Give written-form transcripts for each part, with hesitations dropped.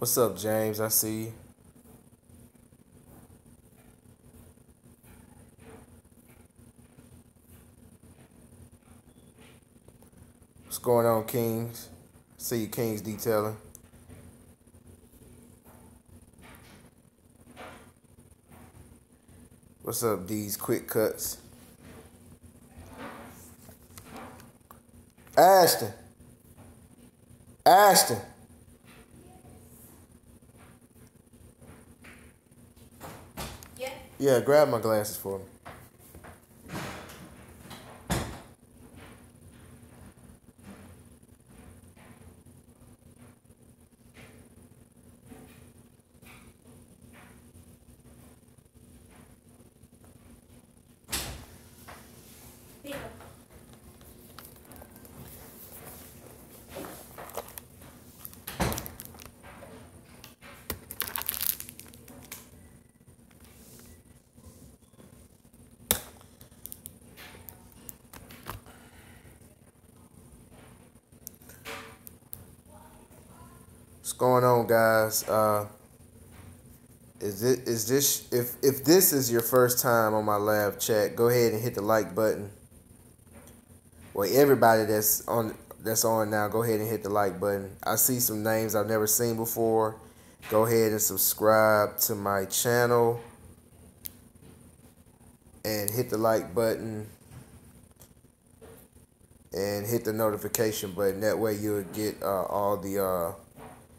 What's up, James? I see you. What's going on, Kings? See you, Kings Detailing. What's up, D's Quick Cuts? Ashton. Ashton. Yeah. Yeah, grab my glasses for me. What's going on, guys? Is this if this is your first time on my live chat, go ahead and hit the like button. Well, everybody that's on now, go ahead and hit the like button. I see some names I've never seen before. Go ahead and subscribe to my channel and hit the like button and hit the notification button. That way you'll get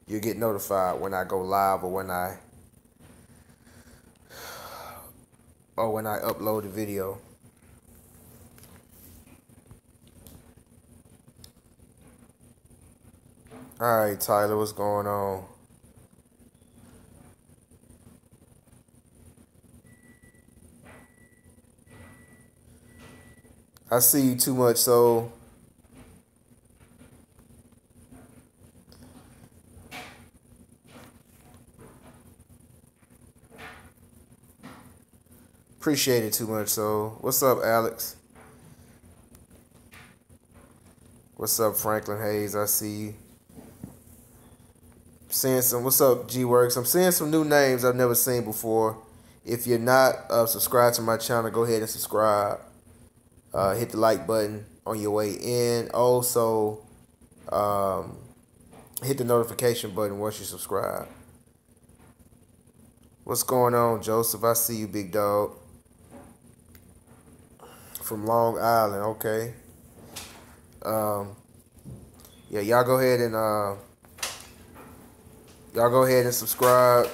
you'll get notified when I go live or when I upload a video. All right, Tyler, what's going on? I see you too much, so appreciate it too much. So, what's up, Alex? What's up, Franklin Hayes? I see you. Seeing some. What's up, G Works? I'm seeing some new names I've never seen before. If you're not subscribed to my channel, go ahead and subscribe. Hit the like button on your way in. Also, hit the notification button once you subscribe. What's going on, Joseph? I see you, big dog. From Long Island, okay. Yeah, y'all go ahead and subscribe.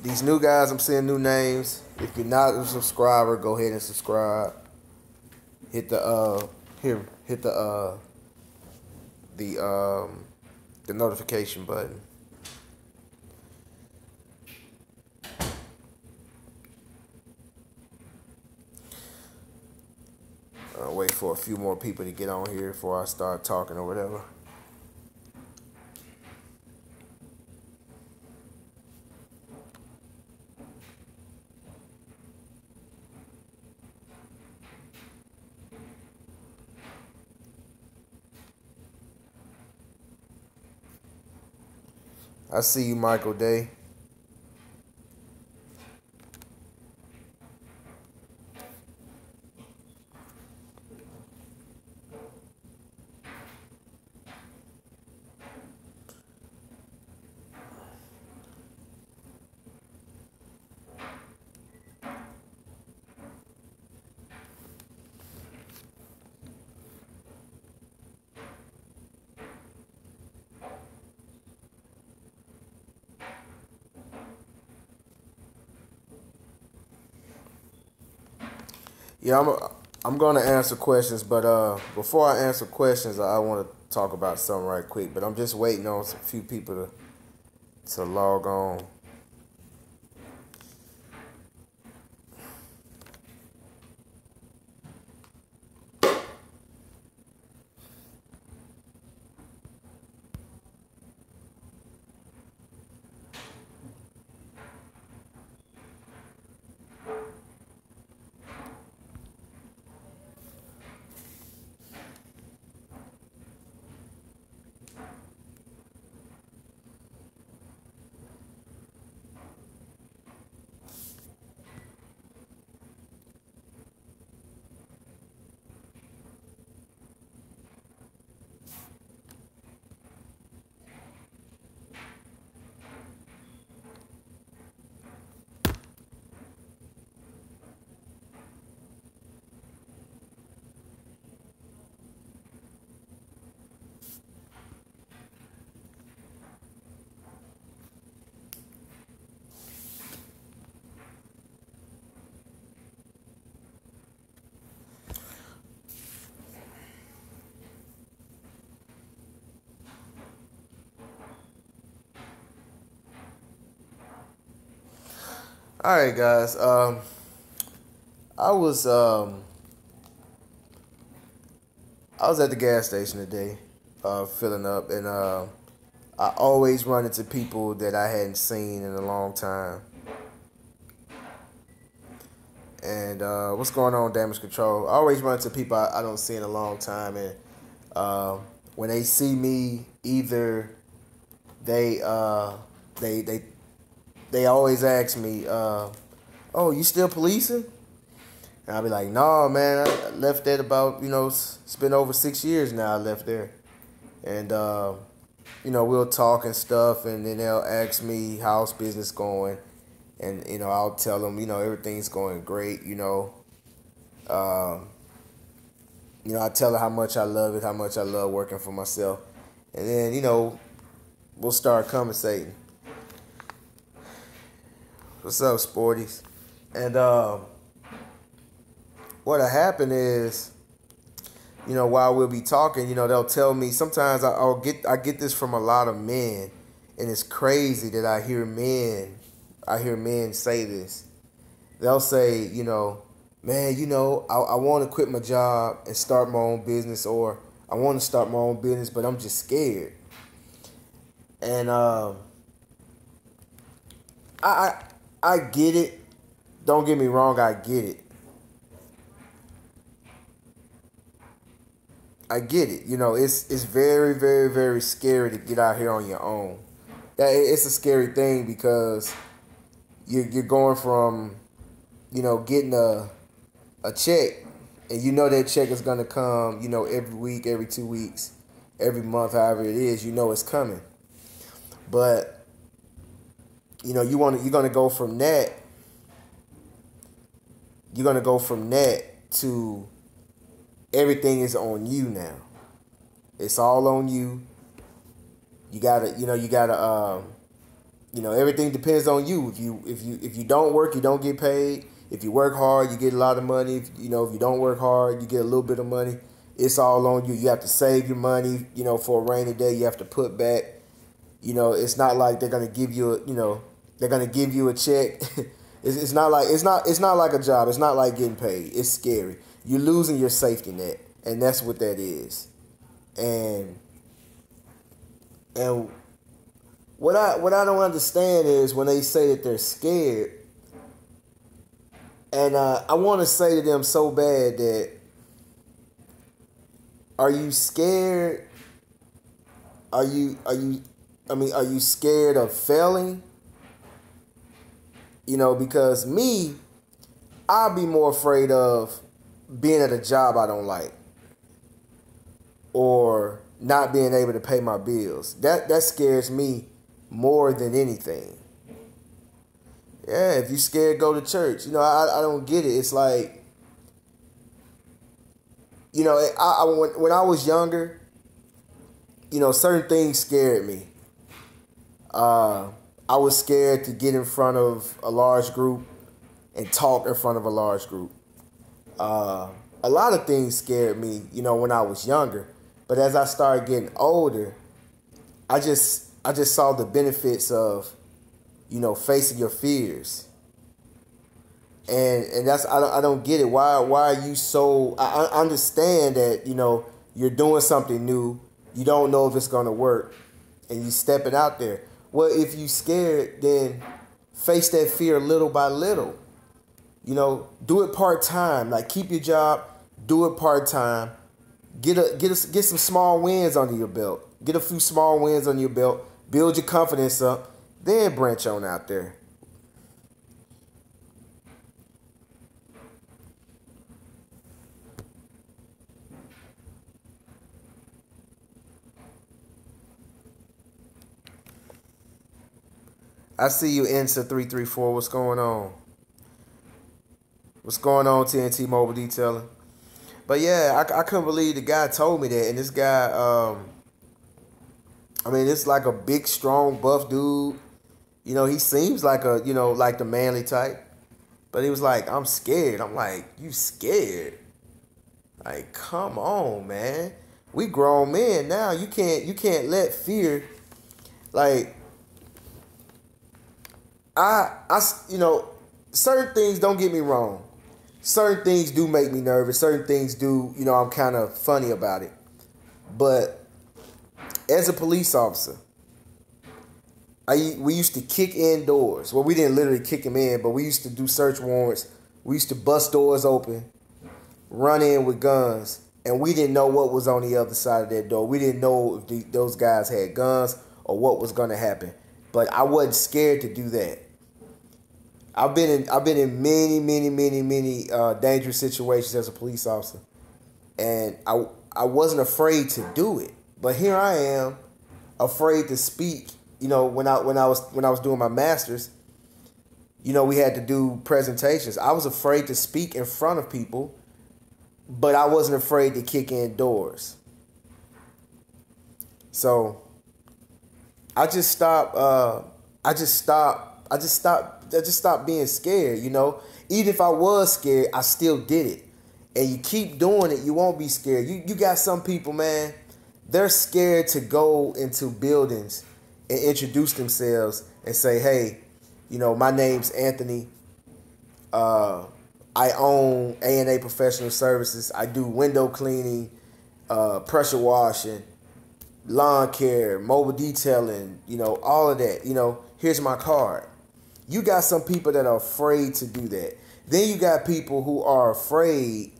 These new guys, I'm seeing new names. If you're not a subscriber, go ahead and subscribe. Hit the the notification button. Wait for a few more people to get on here before I start talking or whatever. I see you, Michael Day. Yeah, I'm gonna answer questions, but before I answer questions, I want to talk about something right quick. But I'm just waiting on a few people to log on. All right, guys. I was um, I was at the gas station today, filling up, and I always run into people that I hadn't seen in a long time. And what's going on, damage control? I always run into people I don't see in a long time, and uh, when they see me, either they they they they always ask me, "Oh, you still policing?" And I'll be like, "No, man, I left that about it's been over 6 years now. I left there." And we'll talk and stuff, and then they'll ask me how's business going, and I'll tell them everything's going great. Um, I tell her how much I love it, how much I love working for myself, and then we'll start conversating. What's up, sporties? And what'll happen is, while we'll be talking, they'll tell me. Sometimes I get this from a lot of men, and it's crazy that I hear men say this. They'll say, man, I want to quit my job and start my own business, or I want to start my own business, but I'm just scared. And I I get it. Don't get me wrong, I get it. I get it. It's very, very, very scary to get out here on your own. It's a scary thing because you're going from, getting a check, and that check is gonna come, every week, every 2 weeks, every month, however it is, it's coming. But you're gonna go from that. You're gonna go from that to everything is on you now. It's all on you. You gotta, everything depends on you. If you don't work, you don't get paid. If you work hard, you get a lot of money. If you don't work hard, you get a little bit of money. It's all on you. You have to save your money, for a rainy day. You have to put back. It's not like they're gonna give you they're gonna give you a check. It's not like a job. It's not like getting paid. It's scary. You're losing your safety net, and that's what that is. And what I don't understand is when they say that they're scared, and I want to say to them so bad that, are you scared? Are you scared of failing? Because me, I'll be more afraid of being at a job I don't like, or not being able to pay my bills. That scares me more than anything. Yeah, if you scared, go to church. I don't get it. It's like, when I was younger, certain things scared me. I was scared to get in front of a large group and talk in front of a large group. A lot of things scared me, when I was younger. But as I started getting older, I just saw the benefits of, facing your fears. And that's I don't get it. Why are you so? I understand that you're doing something new. You don't know if it's gonna work, and you stepping out there. Well, if you scared, then face that fear little by little. Do it part time. Like, keep your job, do it part time. Get some small wins under your belt. Get a few small wins under your belt. Build your confidence up. Then branch on out there. I see you, Insa 334. What's going on? What's going on, TNT Mobile Detailing? But yeah, I couldn't believe the guy told me that. And this guy, it's like a big, strong, buff dude. He seems like like the manly type. But he was like, I'm scared. I'm like, you scared? Like, come on, man. We grown men now. You can't let fear, like, certain things, don't get me wrong. Certain things do make me nervous. Certain things do, I'm kind of funny about it. But as a police officer, we used to kick in doors. Well, we didn't literally kick them in, but we used to do search warrants. We used to bust doors open, run in with guns, and we didn't know what was on the other side of that door. We didn't know if those guys had guns or what was going to happen. But I wasn't scared to do that. I've been in many dangerous situations as a police officer, and I wasn't afraid to do it. But here I am, afraid to speak. When I was doing my master's, we had to do presentations. I was afraid to speak in front of people, but I wasn't afraid to kick in doors. So I just stopped being scared, Even if I was scared, I still did it. And you keep doing it, you won't be scared. You got some people, man, they're scared to go into buildings and introduce themselves and say, hey, my name's Anthony. I own A&A Professional Services. I do window cleaning, pressure washing, lawn care, mobile detailing, all of that. Here's my card. You got some people that are afraid to do that. Then you got people who are afraid.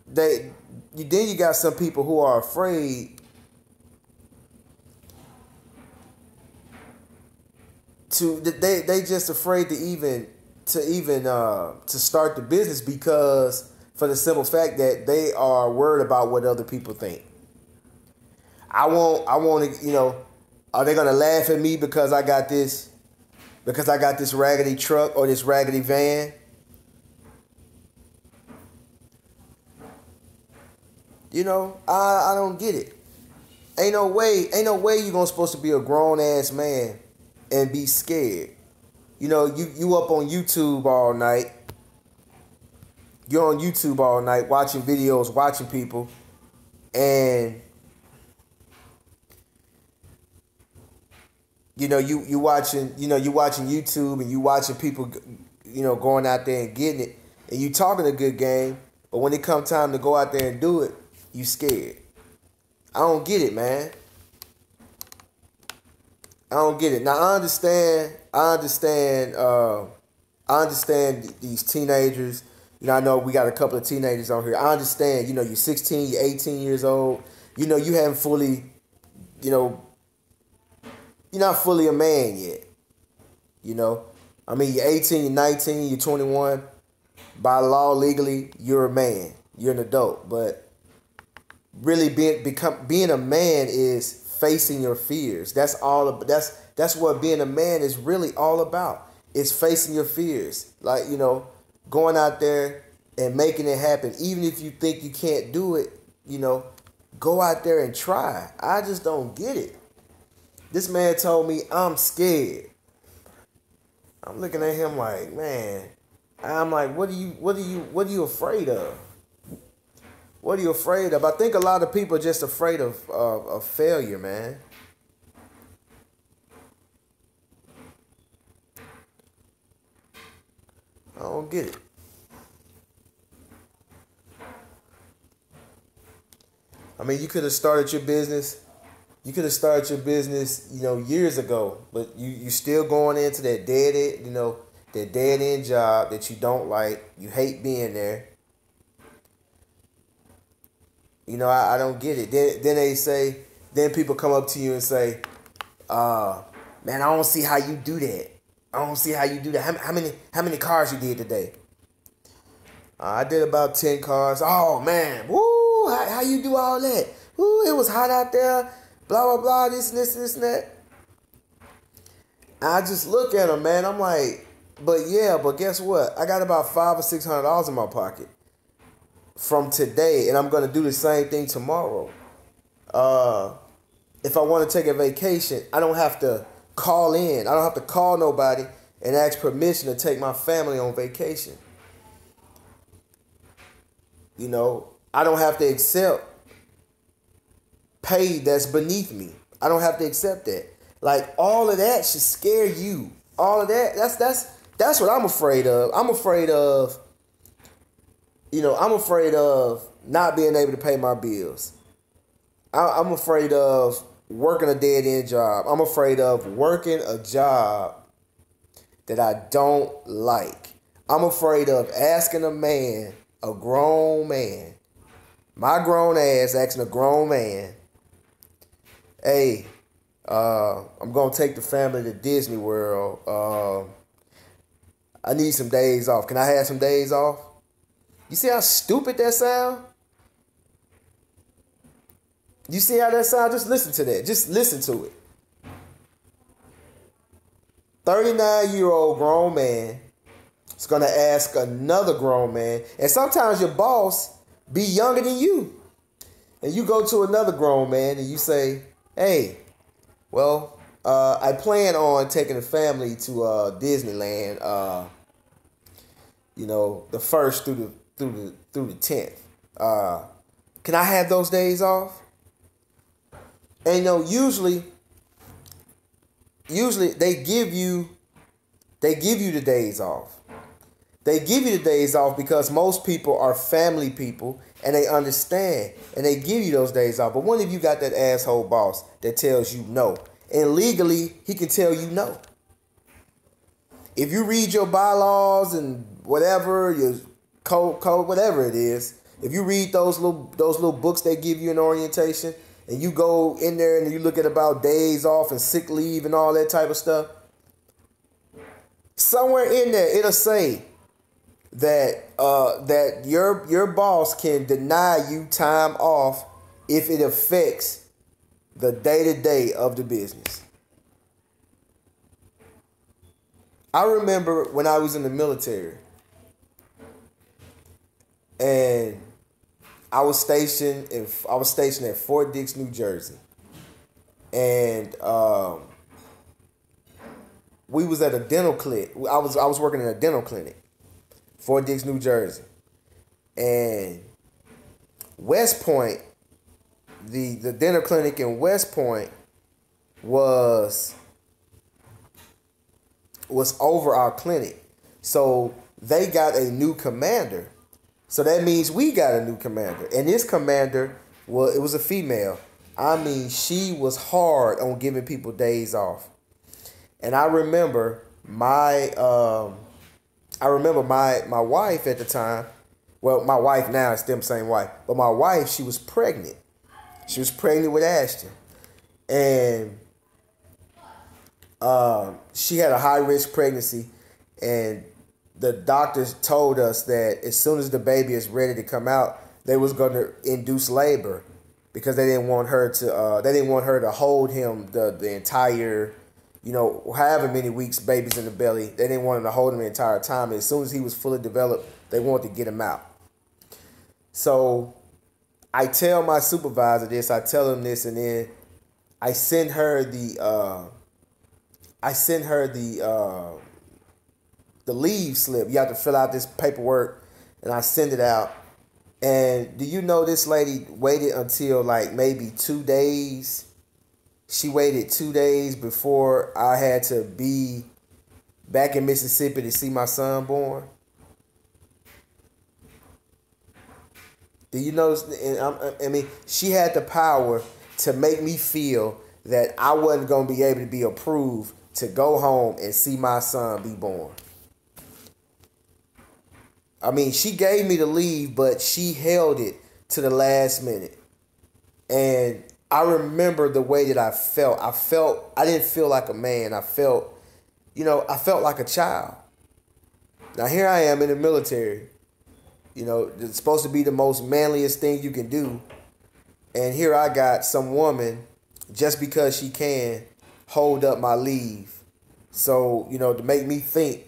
Then you got some people who are afraid they just afraid to start the business because for the simple fact that they are worried about what other people think. I want to, are they gonna laugh at me because I got this raggedy truck or this raggedy van? I don't get it. Ain't no way you're gonna supposed to be a grown ass man and be scared. You up on YouTube all night. You're on YouTube all night watching videos, watching people, and you watching YouTube and you watching people, going out there and getting it, and you talking a good game, but when it come time to go out there and do it, you scared. I don't get it, man. I don't get it. Now I understand these teenagers. I know we got a couple of teenagers on here. I understand, you're 16, you're 18 years old. You haven't fully, you're not fully a man yet. You're 18, you're 19, you're 21. By law, legally, you're a man. You're an adult. But really being a man is facing your fears. That's what being a man is really all about. It's facing your fears. Like, going out there and making it happen. Even if you think you can't do it, go out there and try. I just don't get it. This man told me I'm scared. I'm looking at him like, man. I'm like, what are you afraid of? What are you afraid of? I think a lot of people are just afraid of failure, man. I don't get it. You could have started your business. Years ago, but you still going into that dead end job that you don't like. You hate being there. I don't get it. Then people come up to you and say, man, I don't see how you do that. I don't see how you do that. How many cars you did today? I did about 10 cars. Oh man, woo! How you do all that? Woo! It was hot out there. Blah blah blah. This and that. I just look at them, man. I'm like, but guess what? I got about $500 or $600 in my pocket from today, and I'm gonna do the same thing tomorrow. If I want to take a vacation, I don't have to call in. I don't have to call nobody and ask permission to take my family on vacation. I don't have to accept pay that's beneath me. I don't have to accept that. Like, all of that should scare you. all of that. That's what I'm afraid of. I'm afraid of, I'm afraid of not being able to pay my bills. I'm afraid of working a dead end job. I'm afraid of working a job that I don't like. I'm afraid of asking a man, a grown man, my grown ass asking a grown man, hey, I'm going to take the family to Disney World. I need some days off. Can I have some days off? You see how stupid that sound? You see how that sound? Just listen to that. Just listen to it. 39-year-old grown man is going to ask another grown man. And sometimes your boss be younger than you. And you go to another grown man and you say, hey, well, I plan on taking the family to Disneyland, the 1st through the 10th. Can I have those days off? And usually they give you the days off. They give you the days off because most people are family people and they understand and they give you those days off. But what if you got that asshole boss that tells you no? And legally, he can tell you no. If you read your bylaws and whatever, your code, whatever it is, if you read those little books they give you in orientation, and you go in there and you look at about days off and sick leave and all that type of stuff, somewhere in there it'll say that your boss can deny you time off if it affects the day-to-day of the business. I remember when I was in the military and I was stationed at Fort Dix, New Jersey, and we was at a dental clinic. I was working in a dental clinic, Fort Dix, New Jersey, and West Point, the dental clinic in West Point was over our clinic, so they got a new commander. So that means we got a new commander. And this commander, well, it was a female. I mean, she was hard on giving people days off. And I remember my wife at the time. Well, my wife now is still the same wife. But my wife, she was pregnant. She was pregnant with Ashton. And she had a high-risk pregnancy. And the doctors told us that as soon as the baby is ready to come out, they was going to induce labor because they didn't want her to hold him the entire, however many weeks baby's in the belly. They didn't want him to hold him the entire time. As soon as he was fully developed, they wanted to get him out. So I tell my supervisor this, I tell him this, and then I send her the leave slip. You have to fill out this paperwork, and I send it out. And do you know this lady waited until like maybe 2 days? She waited 2 days before I had to be back in Mississippi to see my son born. Do you know? I mean, she had the power to make me feel that I wasn't going to be able to be approved to go home and see my son be born. I mean, she gave me the leave, but she held it to the last minute. And I remember the way that I felt. I didn't feel like a man. I felt like a child. Now, here I am in the military. It's supposed to be the most manliest thing you can do. And here I got some woman, just because she can, hold up my leave. So, to make me think.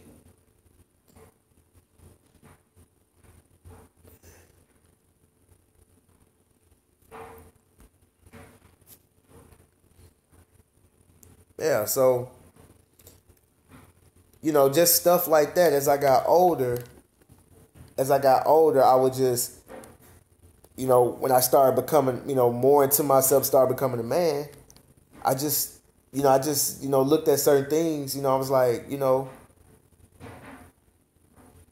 Yeah, so, just stuff like that. As I got older, I would just, when I started becoming, more into myself, started becoming a man, I just I just, looked at certain things. I was like,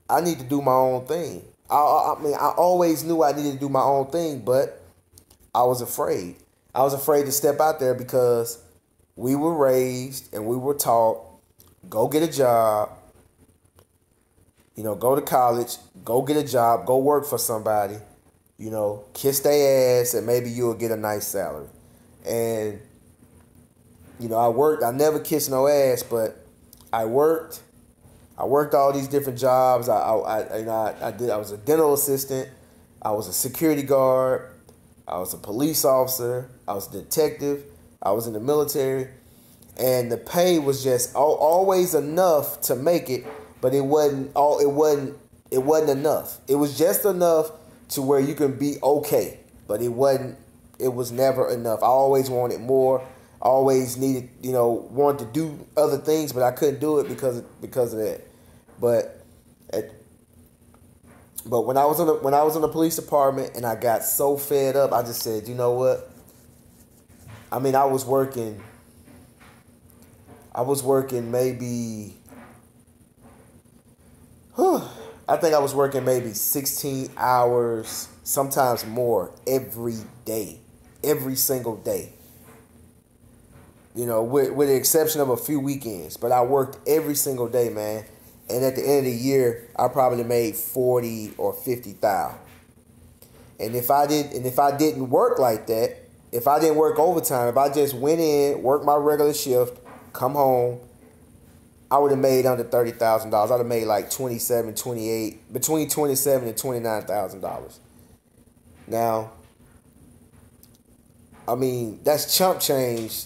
I need to do my own thing. I mean, I always knew I needed to do my own thing, but I was afraid. I was afraid to step out there because we were raised and we were taught, go get a job, go to college, go get a job, go work for somebody, kiss their ass, and maybe you'll get a nice salary. And, I worked. I never kissed no ass, but I worked. I worked all these different jobs. I did. I was a dental assistant. I was a security guard. I was a police officer. I was a detective. I was in the military, and the pay was just always enough to make it, but it wasn't all. It wasn't enough. It was just enough to where you can be okay, but it wasn't. It was never enough. I always wanted more. I always needed, wanted to do other things, but I couldn't do it because of that. But when I was in the police department and I got so fed up, I just said, you know what? I mean, I was working maybe, I think I was working maybe 16 hours, sometimes more, every day, every single day. With the exception of a few weekends, but I worked every single day, man. And at the end of the year, I probably made 40 or 50,000. And if I didn't work like that, if I didn't work overtime, if I just went in, worked my regular shift, come home, I would have made under $30,000. I'd have made like 27, 28, between 27 and $29,000. Now, I mean, that's chump change.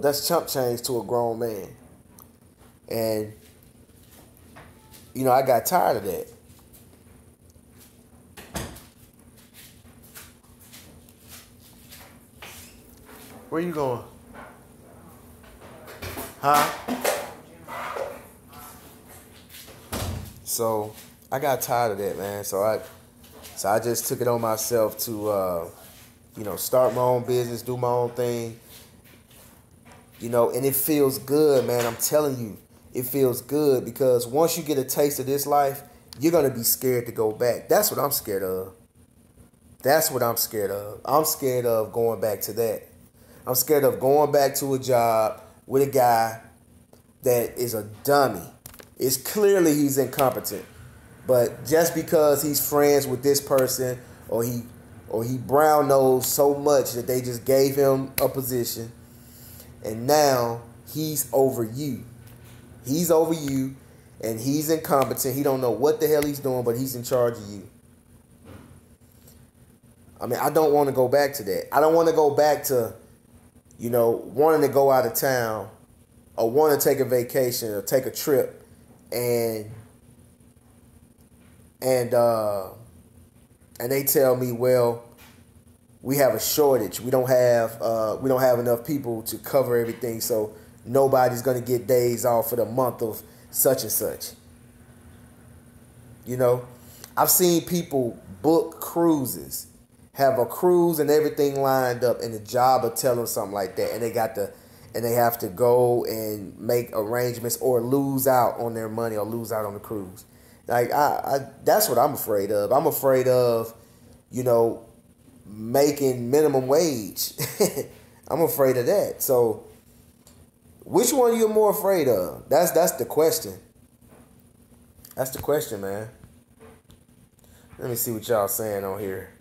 That's chump change to a grown man. And, I got tired of that. Where you going? Huh? So I got tired of that, man. So I just took it on myself to, start my own business, do my own thing. And it feels good, man. I'm telling you, it feels good because once you get a taste of this life, you're going to be scared to go back. That's what I'm scared of. That's what I'm scared of. I'm scared of going back to that. I'm scared of going back to a job with a guy that is a dummy. It's clearly he's incompetent. But just because he's friends with this person or he brown nosed so much that they just gave him a position, and now he's over you. He's over you, and he's incompetent. He don't know what the hell he's doing, but he's in charge of you. I mean, I don't want to go back to that. I don't want to go back to, wanting to go out of town or want to take a vacation or take a trip and they tell me, well, we have a shortage. We don't have enough people to cover everything, so nobody's going to get days off for the month of such and such. I've seen people book cruises, have a cruise and everything lined up, and the job will tell them something like that, and they have to go and make arrangements or lose out on their money or lose out on the cruise. Like that's what I'm afraid of. I'm afraid of, making minimum wage. I'm afraid of that. So, which one are you more afraid of? That's the question. That's the question, man. Let me see what y'all saying on here.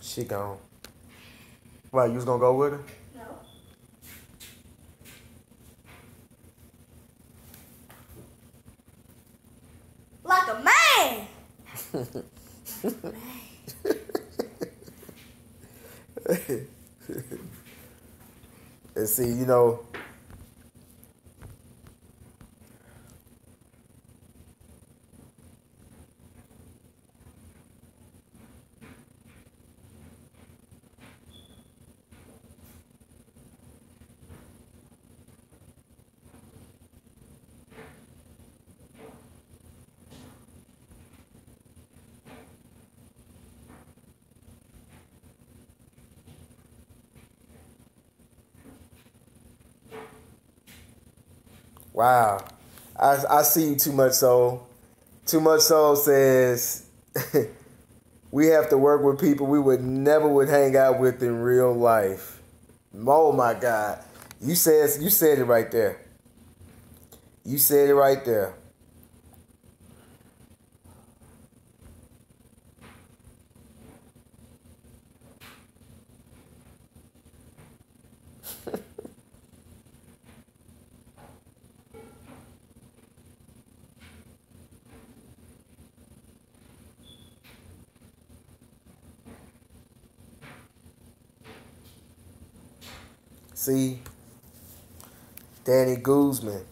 She gone. Why, you was gonna go with her? No. like a man. And see, wow. I see you too much soul. Too much soul says we have to work with people we would never would hang out with in real life. Oh my God. You said it right there. You said it right there. See, Danny Guzman.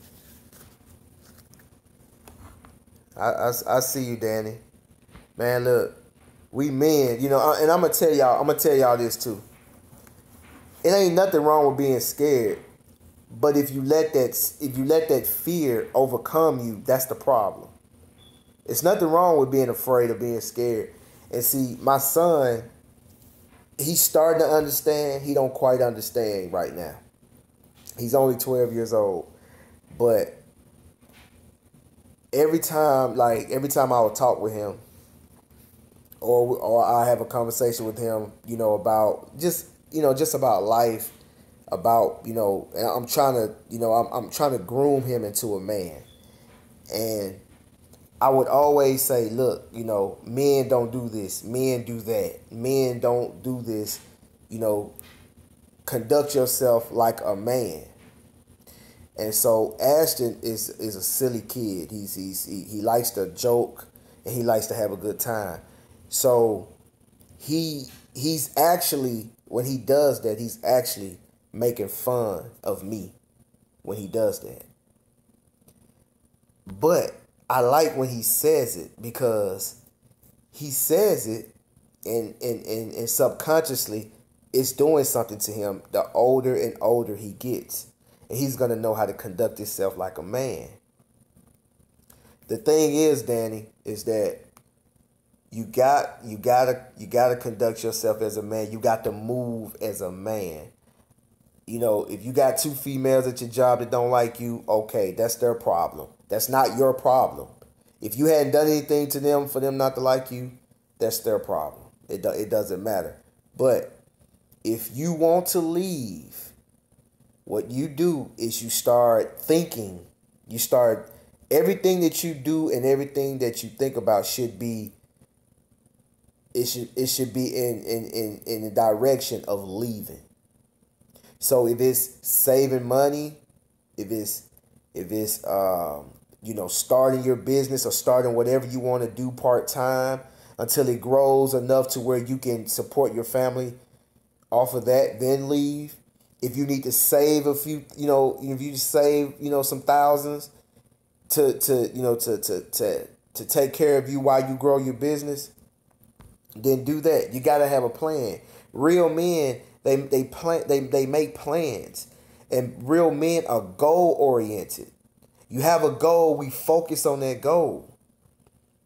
I see you, Danny. Man, look, we men, and I'm gonna tell y'all this too. It ain't nothing wrong with being scared, but if you let that fear overcome you, that's the problem. It's nothing wrong with being afraid or being scared. And see, my son, he's starting to understand. He don't quite understand right now. He's only 12 years old. But every time I would talk with him or I have a conversation with him, about just about life, about, and I'm trying to, I'm trying to groom him into a man. And I would always say, look, men don't do this. Men do that. Men don't do this. Conduct yourself like a man. And so Ashton is a silly kid. He likes to joke and he likes to have a good time. So he's actually, when he does that, he's actually making fun of me when he does that. But I like when he says it because he says it and subconsciously it's doing something to him the older and older he gets. And he's going to know how to conduct himself like a man. The thing is, Danny, is that you gotta conduct yourself as a man. You got to move as a man. If you got two females at your job that don't like you, okay, that's their problem. That's not your problem. If you hadn't done anything to them for them not to like you, that's their problem. It doesn't matter. But if you want to leave, what you do is you start thinking. You start, everything that you do and everything that you think about should be, it should be in the direction of leaving. So if it's saving money, if it's starting your business or starting whatever you want to do part-time until it grows enough to where you can support your family off of that, then leave. If you need to save a few, if you save, some thousands to take care of you while you grow your business, then do that. You got to have a plan. Real men, they make plans, and real men are goal oriented. You have a goal, we focus on that goal.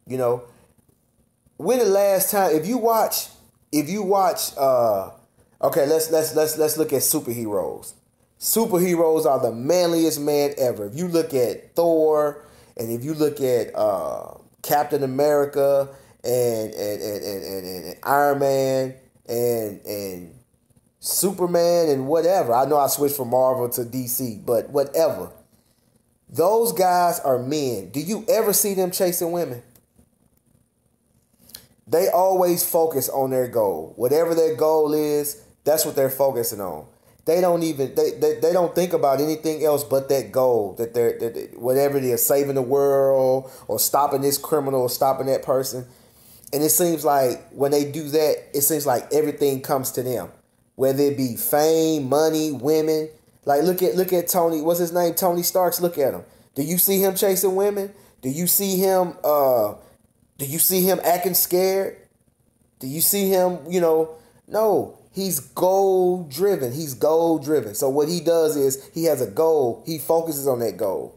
When the last time, if you watch, okay, let's look at superheroes. Superheroes are the manliest man ever. If you look at Thor, and if you look at Captain America and Iron Man and Superman and whatever. I know I switched from Marvel to DC, but whatever. Those guys are men. Do you ever see them chasing women? They always focus on their goal. Whatever their goal is, that's what they're focusing on. they don't even they don't think about anything else but that goal that whatever it is, saving the world or stopping this criminal or stopping that person. And it seems like when they do that, it seems like everything comes to them, whether it be fame, money, women. Like look at Tony. What's his name? Tony Starks. Look at him. Do you see him chasing women? Do you see him? Do you see him acting scared? Do you see him? No. He's goal driven. He's goal driven. So what he does is he has a goal. He focuses on that goal.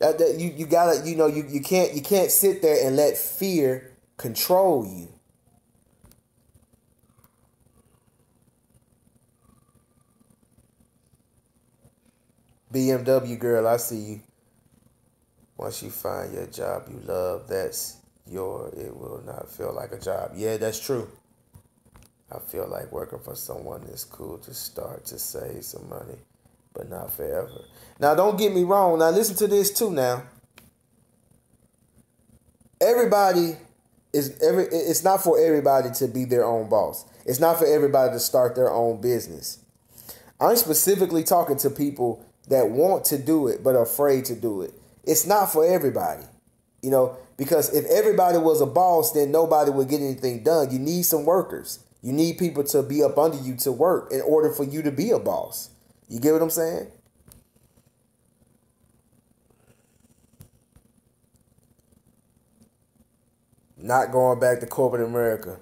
You gotta you can't sit there and let fear control you. BMW girl, I see you. Once you find your job you love, it will not feel like a job. Yeah, that's true. I feel like working for someone is cool to start to save some money, but not forever. Now, don't get me wrong. Now, listen to this too now. It's not for everybody to be their own boss. It's not for everybody to start their own business. I'm specifically talking to people that want to do it but are afraid to do it. It's not for everybody, because if everybody was a boss, then nobody would get anything done. You need some workers. You need people to be up under you to work in order for you to be a boss. You get what I'm saying? Not going back to corporate America.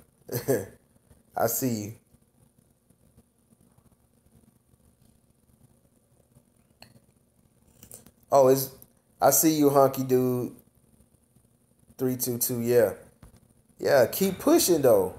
I see you. Oh, I see you, hunky dude. 322, yeah. Yeah, keep pushing though.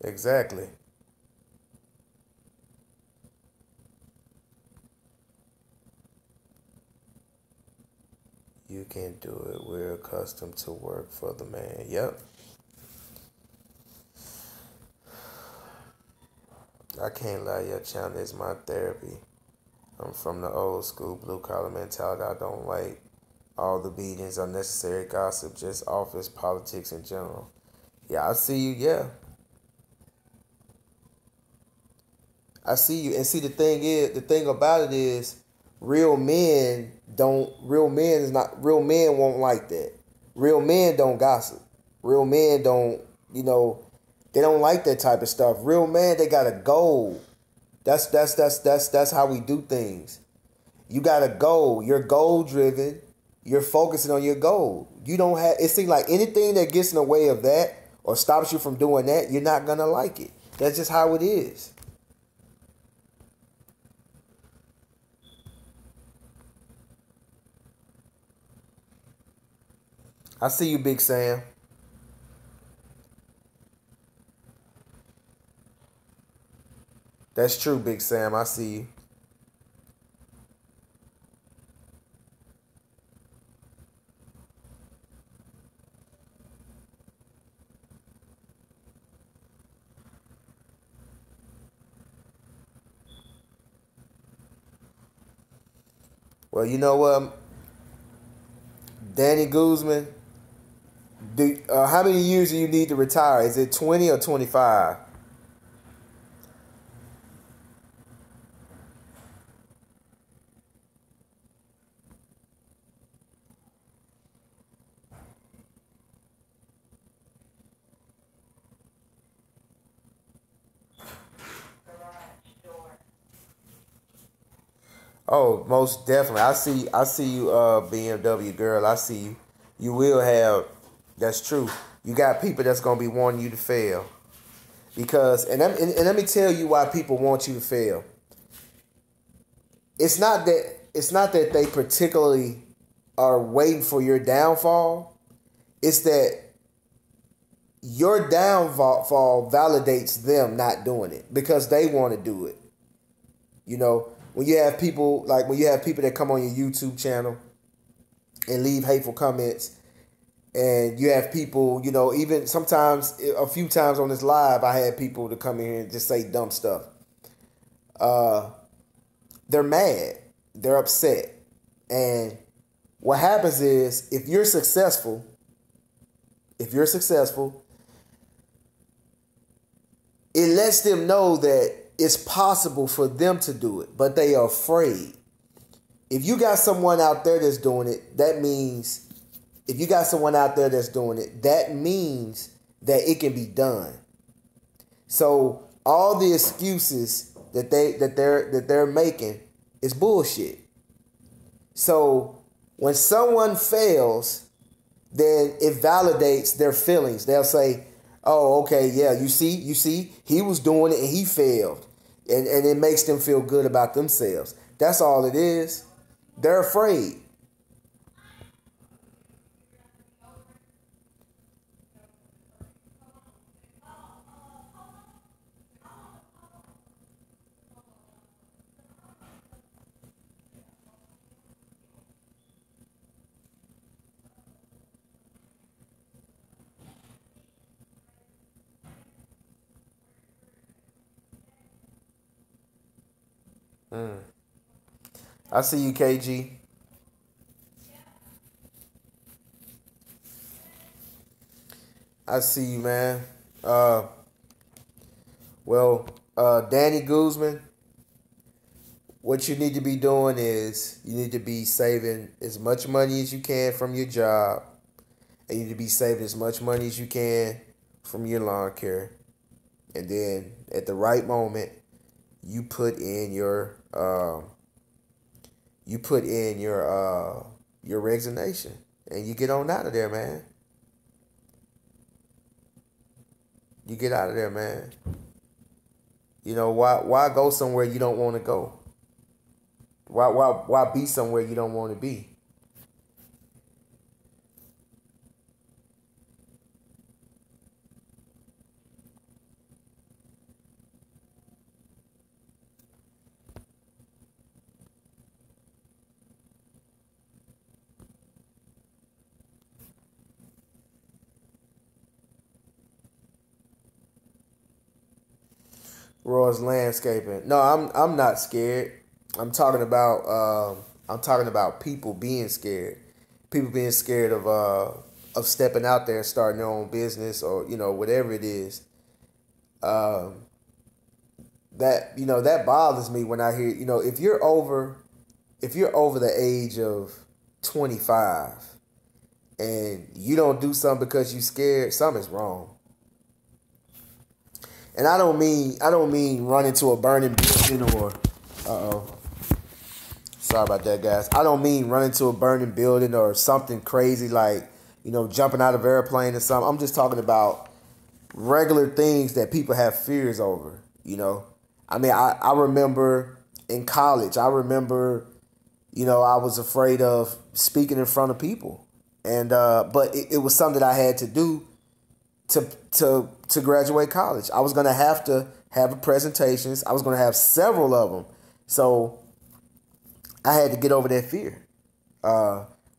Exactly. You can do it. We're accustomed to work for the man. Yep. I can't lie, your channel is my therapy. I'm from the old school blue collar mentality. I don't like all the beatings, unnecessary gossip, just office politics in general. Yeah, I see you. Yeah, I see you. And see, the thing about it is, real men won't like that. Real men don't gossip. Real men don't, they don't like that type of stuff. Real men, they got a goal. That's how we do things. You got a goal. You're goal driven. You're focusing on your goal. You don't have. It seems like anything that gets in the way of that or stops you from doing that, you're not gonna like it. That's just how it is. I see you, Big Sam. That's true, Big Sam. I see you. Well, you know what, Danny Guzman. How many years do you need to retire? Is it 20 or 25? Oh, most definitely. I see you, BMW girl. I see you. You will have. That's true. You got people that's gonna be wanting you to fail because, and let me tell you why people want you to fail. It's not that they particularly are waiting for your downfall. It's that your downfall validates them not doing it because they want to do it. When you have people that come on your YouTube channel and leave hateful comments And you have people, even sometimes, a few times on this live, I had people to come in here and just say dumb stuff. They're mad. They're upset. And what happens is, if you're successful, it lets them know that it's possible for them to do it, but they are afraid. If you got someone out there that's doing it, that means that it can be done. So all the excuses that they're making is bullshit. So when someone fails, then it validates their feelings. They'll say, "Oh, okay, yeah, you see, he was doing it and he failed." And it makes them feel good about themselves. That's all it is. They're afraid. I see you, KG. I see you, man. Danny Guzman, what you need to be doing is you need to be saving as much money as you can from your job, and you need to be saving as much money as you can from your lawn care. And then at the right moment, you put in your resignation, and you get on out of there, man. You get out of there, man. Why go somewhere you don't want to go? Why be somewhere you don't want to be? Roy's landscaping. No, I'm not scared. I'm talking about people being scared. People being scared of stepping out there and starting their own business, or whatever it is. That bothers me when I hear, if you're over the age of 25 and you don't do something because you're scared, something's wrong. And I don't mean run into a burning building or sorry about that, guys. I don't mean run into a burning building or something crazy like, jumping out of an airplane or something. I'm just talking about regular things that people have fears over. I remember in college, I was afraid of speaking in front of people. And but it was something that I had to do to graduate college. I was going to have presentations. I was going to have several of them. So I had to get over that fear.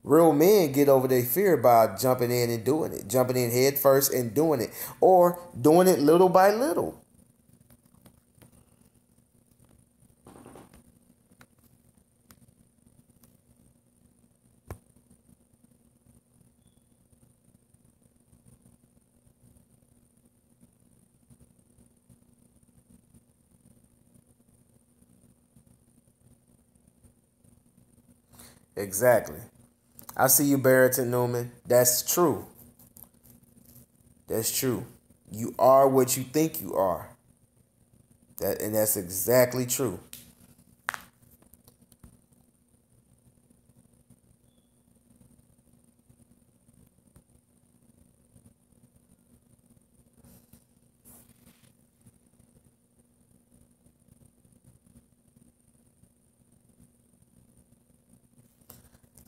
Real men get over their fear by jumping in and doing it. Jumping in head first and doing it. Or doing it little by little. Exactly. I see you, Barrington Newman. That's true. That's true. You are what you think you are. And that's exactly true.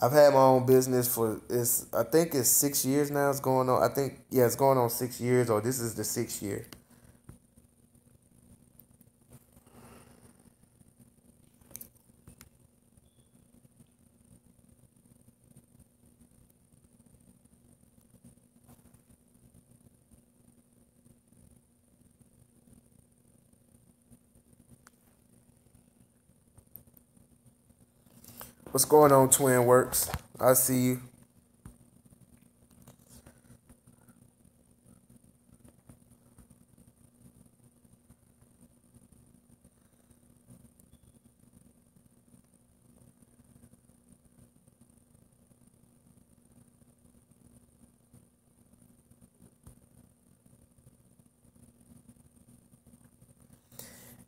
I've had my own business I think it's 6 years now. It's going on. It's going on 6 years, or this is the 6th year. What's going on, Twin Works? I see you.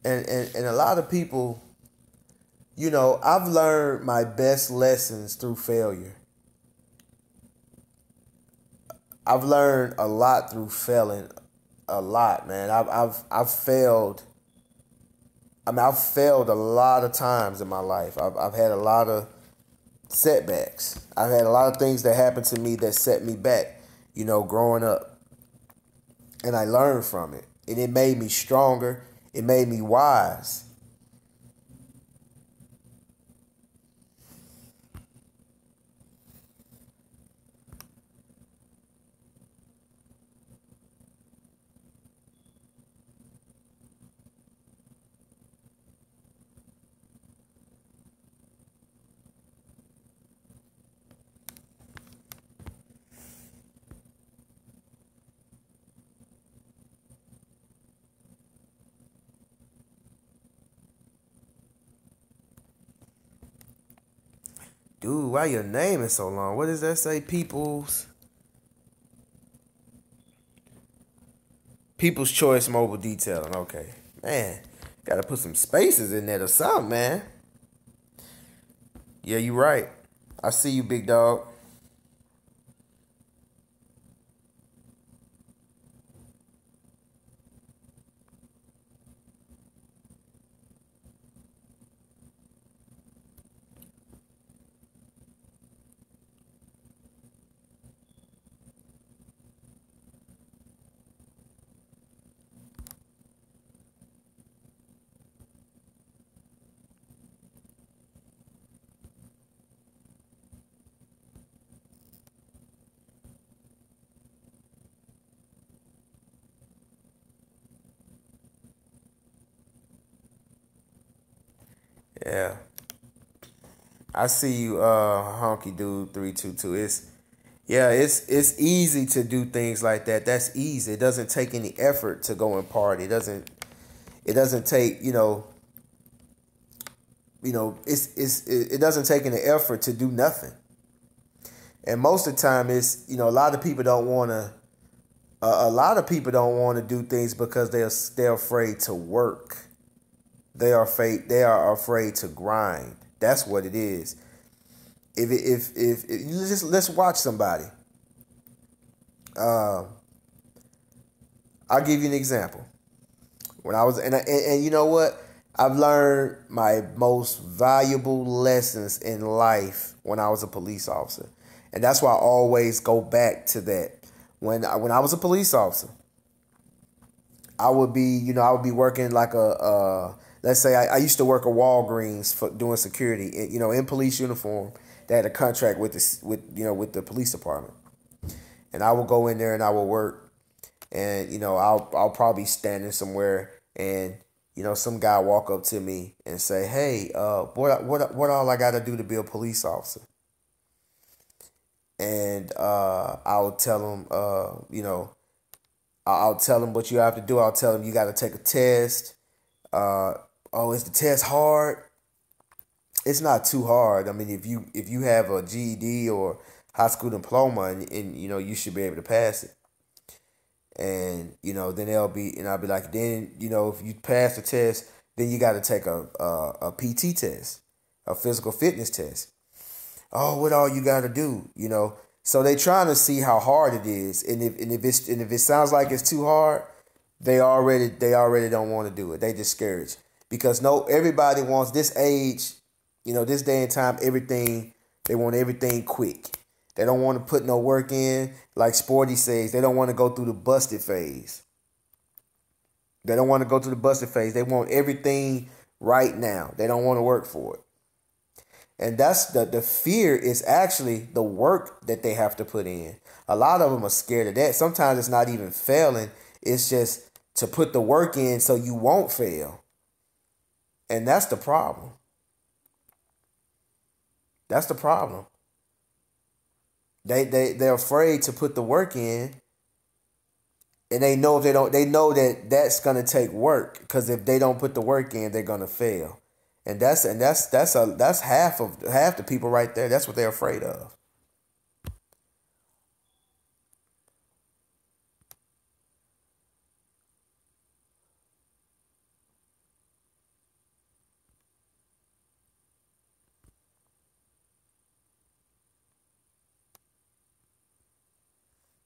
And a lot of people, I've learned my best lessons through failure. I've learned a lot through failing, a lot, man. I've failed. I mean, I've failed a lot of times in my life. I've had a lot of setbacks. I've had a lot of things that happened to me that set me back, growing up. And I learned from it. And it made me stronger. It made me wise. Dude, why your name is so long? What does that say? People's Choice Mobile Detailing. Okay. Man, gotta put some spaces in there or something, man. Yeah, you right. I see you, big dog. Yeah. I see you, honky dude 322. It's easy to do things like that. That's easy. It doesn't take any effort to go and party. It doesn't take, it doesn't take any effort to do nothing. And most of the time it's, a lot of people don't want to a lot of people don't want to do things because they're afraid to work. They are afraid to grind. That's what it is. If you just let's watch somebody. Uh, I'll give you an example. When I was and you know what? I've learned my most valuable lessons in life when I was a police officer, and that's why I always go back to that. When I was a police officer, I would be working like let's say I used to work at Walgreens for doing security, in police uniform. They had a contract with the police department, and I would go in there and I would work, and I'll probably standing somewhere, and some guy walk up to me and say, "Hey, what all I got to do to be a police officer?" And I'll tell him, I'll tell him what you have to do. I'll tell him you got to take a test. Uh, oh, is the test hard? It's not too hard. I mean, if you have a GED or high school diploma, and you should be able to pass it. And then I'll be like, then if you pass the test, then you got to take a PT test, a physical fitness test. Oh, what all you got to do? So they trying to see how hard it is, and if it sounds like it's too hard, they already don't want to do it. They discouraged because no everybody wants this age, this day and time. They want everything quick. They don't want to put no work in. Like Sporty says, they don't want to go through the busted phase. They don't want to go through the busted phase. They want everything right now. They don't want to work for it. And that's the fear is actually the work that they have to put in. A lot of them are scared of that. Sometimes it's not even failing. It's just to put the work in so you won't fail. And that's the problem. That's the problem. They're afraid to put the work in, and they know if they don't, they know that that's gonna take work, because if they don't put the work in, they're gonna fail, and that's half the people right there. That's what they're afraid of.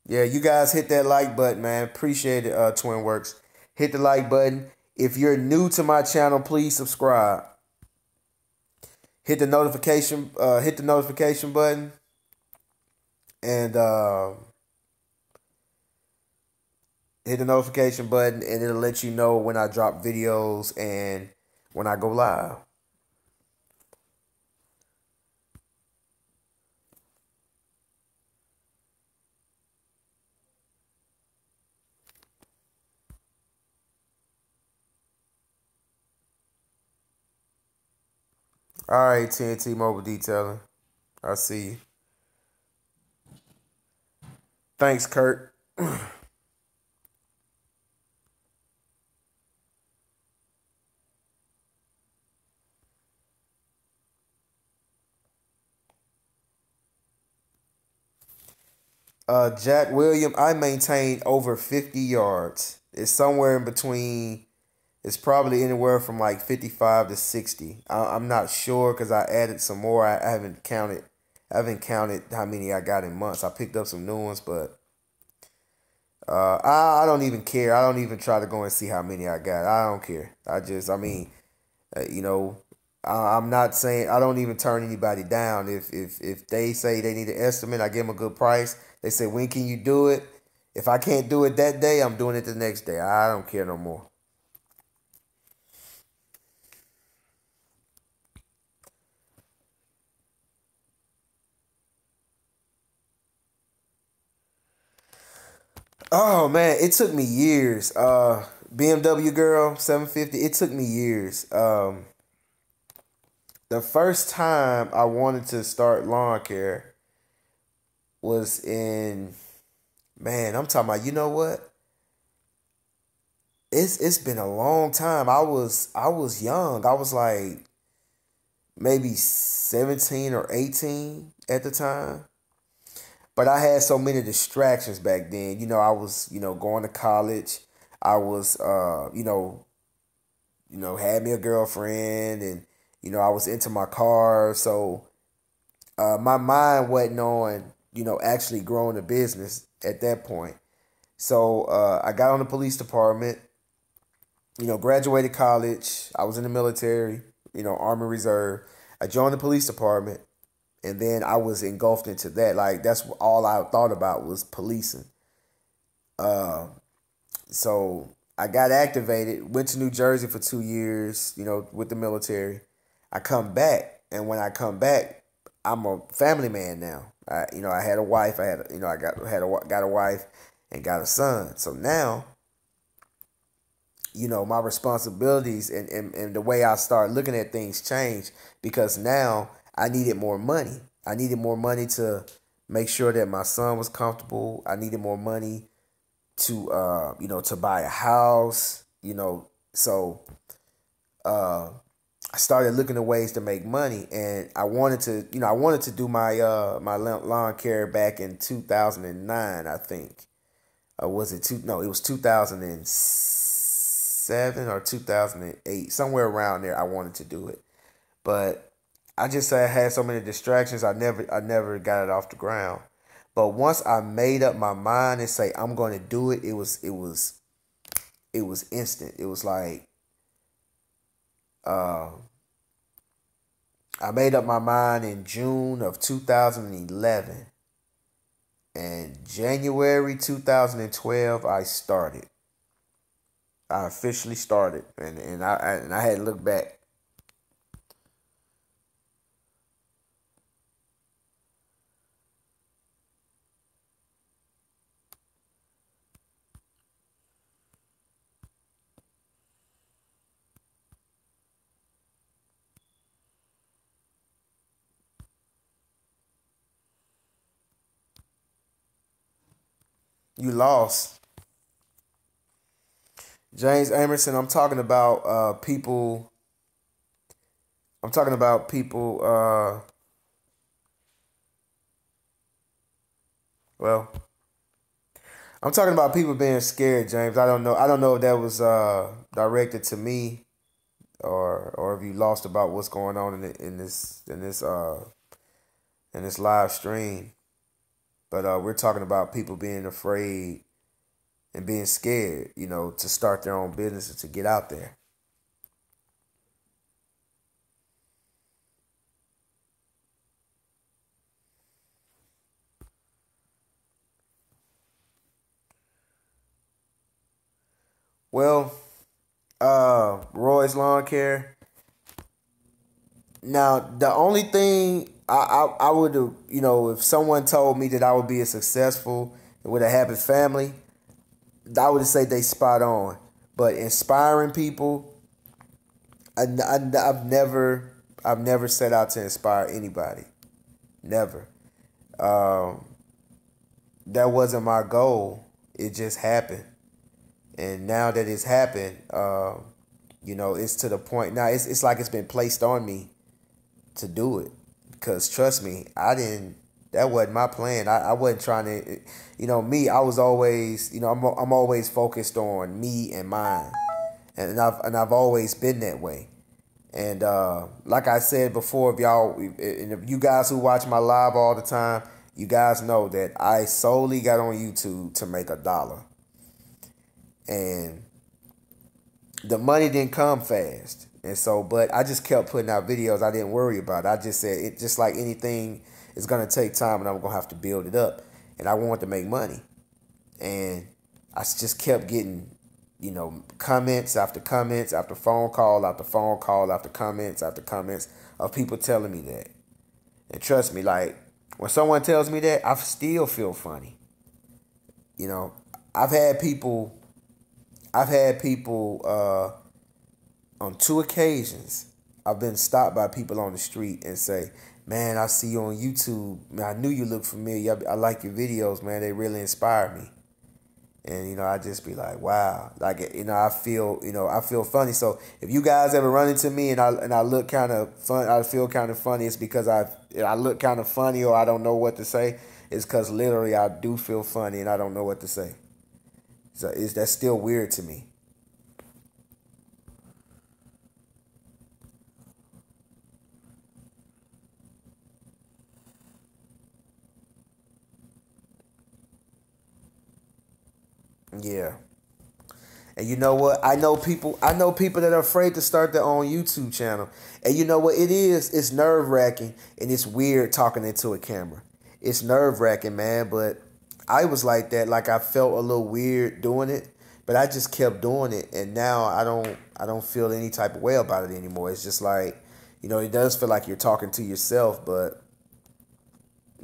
Yeah, you guys hit that like button, man. Appreciate it, Twin Works. Hit the like button. If you're new to my channel, please subscribe. Hit the notification button, and hit the notification button, and it'll let you know when I drop videos and when I go live. All right, TNT Mobile Detailing. I see you. Thanks, Kurt. Jack William, I maintain over 50 yards. It's somewhere in between. It's probably anywhere from like 55 to 60. I'm not sure because I added some more. I haven't counted. I haven't counted how many I got in months. I picked up some new ones, but I don't even care. I don't even try to go and see how many I got. I don't care. I mean, you know, I'm not saying, I don't even turn anybody down. If they say they need an estimate, I give them a good price. They say, when can you do it? If I can't do it that day, I'm doing it the next day. I don't care no more. Oh man, it took me years. BMW girl 750. It took me years. The first time I wanted to start lawn care was in, man, I'm talking about, you know what? It's been a long time. I was young. I was like maybe 17 or 18 at the time. But I had so many distractions back then. I was, going to college. I was, had me a girlfriend, and I was into my car. So my mind wasn't on, actually growing a business at that point. So I got on the police department. Graduated college. I was in the military. Army Reserve. I joined the police department. And then I was engulfed into that. Like, that's all I thought about was policing. Uh, so I got activated, went to New Jersey for 2 years, with the military. I come back, and when I come back, I'm a family man now. I had a wife. Got a wife and got a son. So now, my responsibilities and the way I start looking at things changed, because now I needed more money. I needed more money to make sure that my son was comfortable. I needed more money to to buy a house. So I started looking at ways to make money, and I wanted to do my lawn care back in 2009, I think. Was it two? No, it was 2007 or 2008, somewhere around there. I wanted to do it, but I just had so many distractions. I never got it off the ground. But once I made up my mind and say I'm going to do it, it was instant. It was like uh, I made up my mind in June of 2011, and January 2012 I started. I officially started, and I had to look back. You lost. James Emerson, I'm talking about people. I'm talking about people. Well, I'm talking about people being scared, James. I don't know. I don't know if that was directed to me or if you lost about what's going on in this live stream. But we're talking about people being afraid and being scared, to start their own businesses to get out there. Well, Roy's Lawn Care. Now, the only thing I would have, if someone told me that I would be a successful with a happy family, I would say they spot on. But inspiring people, I've never set out to inspire anybody. Never. Um, that wasn't my goal. It just happened. And now that it's happened, it's to the point now. It's like it's been placed on me to do it. Because trust me, I didn't. That wasn't my plan. I wasn't trying to. Me. I was always. I'm always focused on me and mine, and I've always been that way. And like I said before, if you guys who watch my live all the time, you guys know that I solely got on YouTube to make $1. And the money didn't come fast. And so, but I just kept putting out videos. I didn't worry about it. I just said, it just like anything, it's going to take time and I'm going to have to build it up. And I wanted to make money. And I just kept getting, comments after comments, after phone call, after phone call, after comments of people telling me that. And trust me, like, when someone tells me that, I still feel funny. I've had people on 2 occasions, I've been stopped by people on the street and say, man, I see you on YouTube. Man, I knew you looked familiar. I like your videos, man. They really inspire me. And, I just be like, wow. Like, I feel funny. So if you guys ever run into me and I look kind of fun, I feel kind of funny, it's because I look kind of funny or I don't know what to say. It's because literally I do feel funny and I don't know what to say. So that's still weird to me. Yeah. And you know what? I know people that are afraid to start their own YouTube channel. And you know what it is? It's nerve-wracking and it's weird talking into a camera. It's nerve-wracking, man, but I was like that. Like I felt a little weird doing it, but I just kept doing it and now I don't feel any type of way about it anymore. It's just like, it does feel like you're talking to yourself, but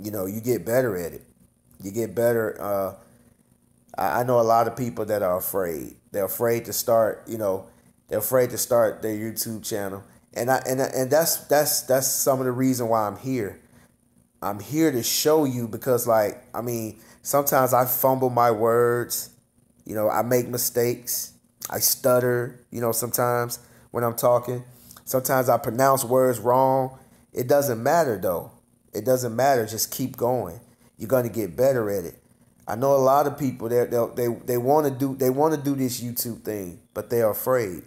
you get better at it. You get better. I know a lot of people that are afraid. They're afraid to start, they're afraid to start their YouTube channel. And that's some of the reason why I'm here. I'm here to show you because sometimes I fumble my words. I make mistakes. I stutter, sometimes when I'm talking. Sometimes I pronounce words wrong. It doesn't matter though. It doesn't matter. Just keep going. You're going to get better at it. I know a lot of people they want to do this YouTube thing, but they're afraid.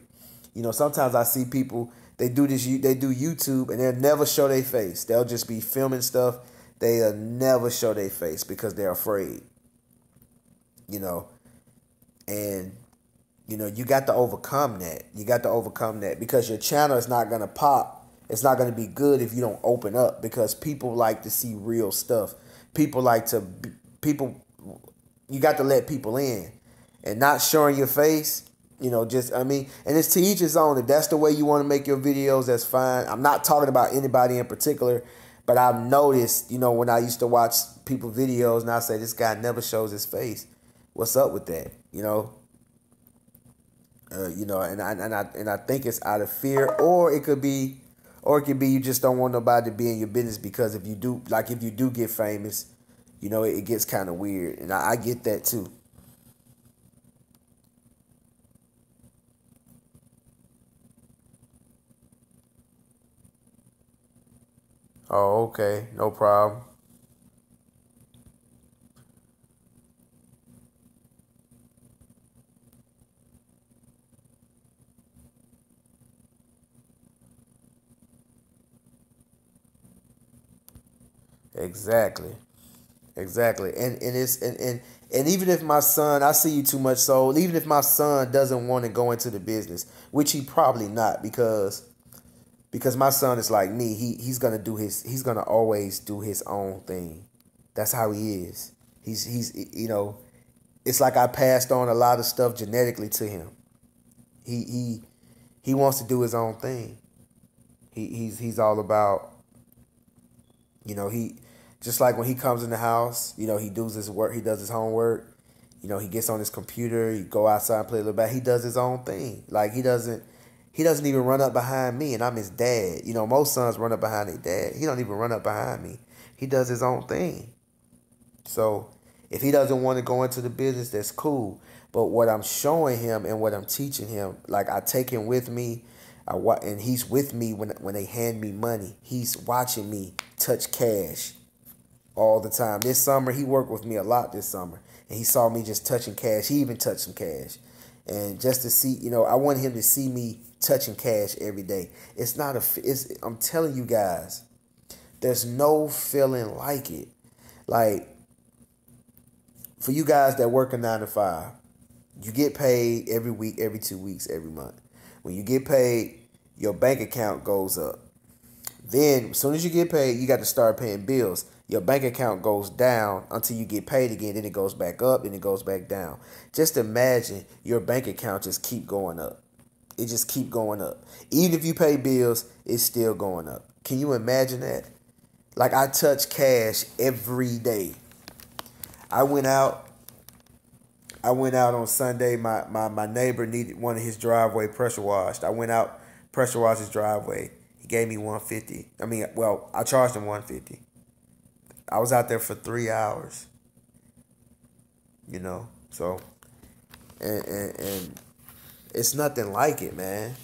Sometimes I see people they do YouTube and they'll never show their face. They'll just be filming stuff. They'll never show their face because they're afraid. And you got to overcome that. You got to overcome that because your channel is not gonna pop. It's not gonna be good if you don't open up because people like to see real stuff. People. You got to let people in and not showing your face, and it's to each his own. If that's the way you want to make your videos, that's fine. I'm not talking about anybody in particular, but I've noticed, when I used to watch people's videos and I say, this guy never shows his face. What's up with that? And I think it's out of fear or it could be you just don't want nobody to be in your business because if you do get famous, it gets kind of weird, and I get that too. Oh, okay, no problem. Exactly. Exactly. And even if my son, I see you too much soul, even if my son doesn't want to go into the business, which he probably not, because my son is like me, he's gonna always do his own thing. That's how he is. He's it's like I passed on a lot of stuff genetically to him. He wants to do his own thing. He's all about, he just like when he comes in the house, he does his work, he does his homework, he gets on his computer, he go outside and play a little bit. He does his own thing. Like he doesn't even run up behind me, and I'm his dad. Most sons run up behind their dad. He don't even run up behind me. He does his own thing. So if he doesn't want to go into the business, that's cool. But what I'm showing him and what I'm teaching him, like I take him with me, and he's with me when they hand me money. He's watching me touch cash all the time. This summer, he worked with me a lot this summer, and he saw me just touching cash. He even touched some cash. And just to see, I want him to see me touching cash every day. I'm telling you guys, there's no feeling like it. Like, for you guys that work a 9 to 5, you get paid every week, every 2 weeks, every month. When you get paid, your bank account goes up. Then, as soon as you get paid, you got to start paying bills. Your bank account goes down until you get paid again. Then it goes back up, then it goes back down. Just imagine your bank account just keep going up. It just keep going up. Even if you pay bills, it's still going up. Can you imagine that? Like, I touch cash every day. I went out. I went out on Sunday. My neighbor needed one of his driveway pressure washed. I went out, pressure washed his driveway. He gave me 150. I charged him 150. I was out there for 3 hours. So and it's nothing like it, man.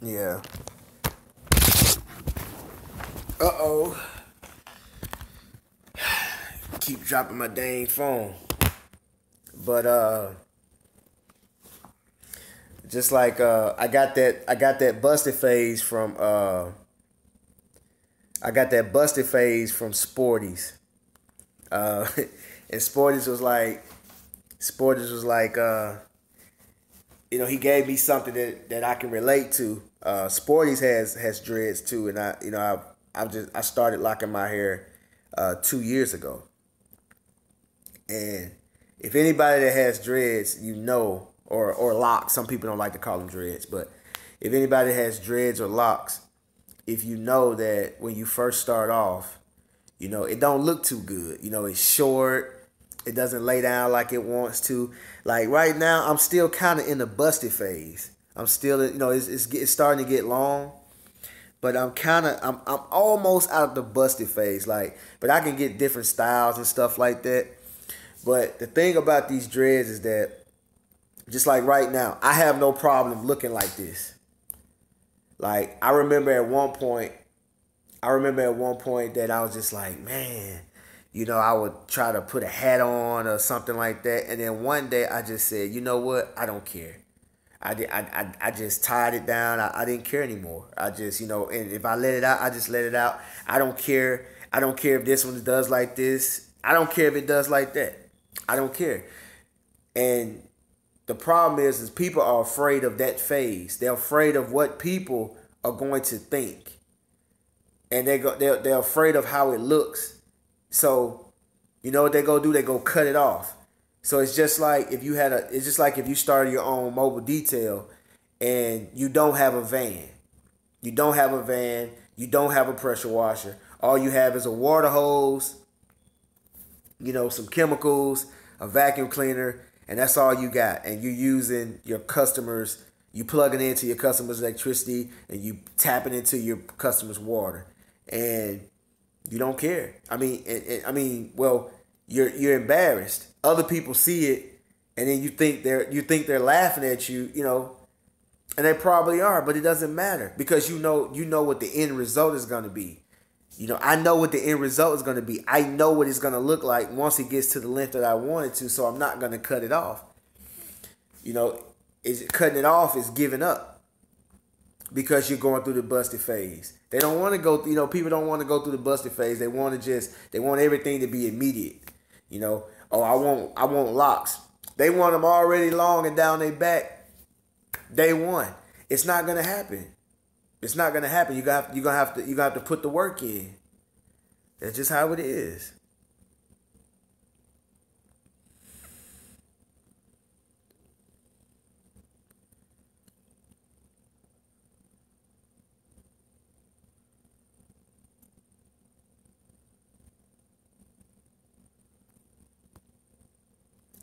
Yeah. Uh-oh. Keep dropping my dang phone. But just like I got that busted phase from Sporties. Uh and Sporties was like he gave me something that I can relate to. Sporties has dreads too, and I started locking my hair 2 years ago. And if anybody that has dreads, or locks, some people don't like to call them dreads, but if anybody has dreads or locks, if you know that when you first start off, it don't look too good. It's short. It doesn't lay down like it wants to. Like right now, I'm still kind of in the busted phase. I'm still, it's starting to get long, but I'm almost out of the busted phase. Like, but I can get different styles and stuff like that. But the thing about these dreads is that, just like right now, I have no problem looking like this. Like, I remember at one point that I was just like, man, I would try to put a hat on or something like that. And then one day I just said, you know what? I don't care. I just tied it down. I didn't care anymore. I just, and if I let it out, I just let it out. I don't care. I don't care if this one does like this. I don't care if it does like that. I don't care. And the problem is people are afraid of that phase. They're afraid of what people are going to think, and they're afraid of how it looks. So, you know what they go do? They go cut it off. So it's just like if you started your own mobile detail, and you don't have a van. You don't have a van. You don't have a pressure washer. All you have is a water hose, some chemicals, a vacuum cleaner, and that's all you got. And you're using you plugging into your customers' electricity, and you tapping into your customers' water, and you don't care. Well, you're embarrassed. Other people see it, and then you think they're laughing at you, and they probably are, but it doesn't matter because you know what the end result is going to be. I know what the end result is going to be. I know what it's going to look like once it gets to the length that I want it to, so I'm not going to cut it off. Cutting it off is giving up because you're going through the busted phase. They don't want to go, people don't want to go through the busted phase. They want everything to be immediate. I want locks. They want them already long and down their back. Day one. It's not going to happen. It's not gonna happen. You're gonna have to put the work in. That's just how it is.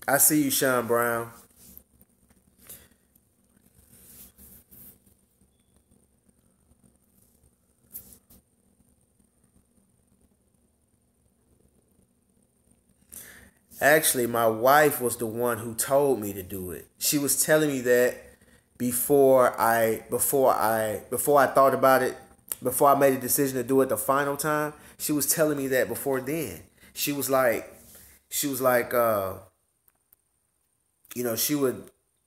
I see you, Sean Brown. Actually, my wife was the one who told me to do it. She was telling me that before I thought about it, before I made a decision to do it the final time. She was telling me that before then. She was like, she would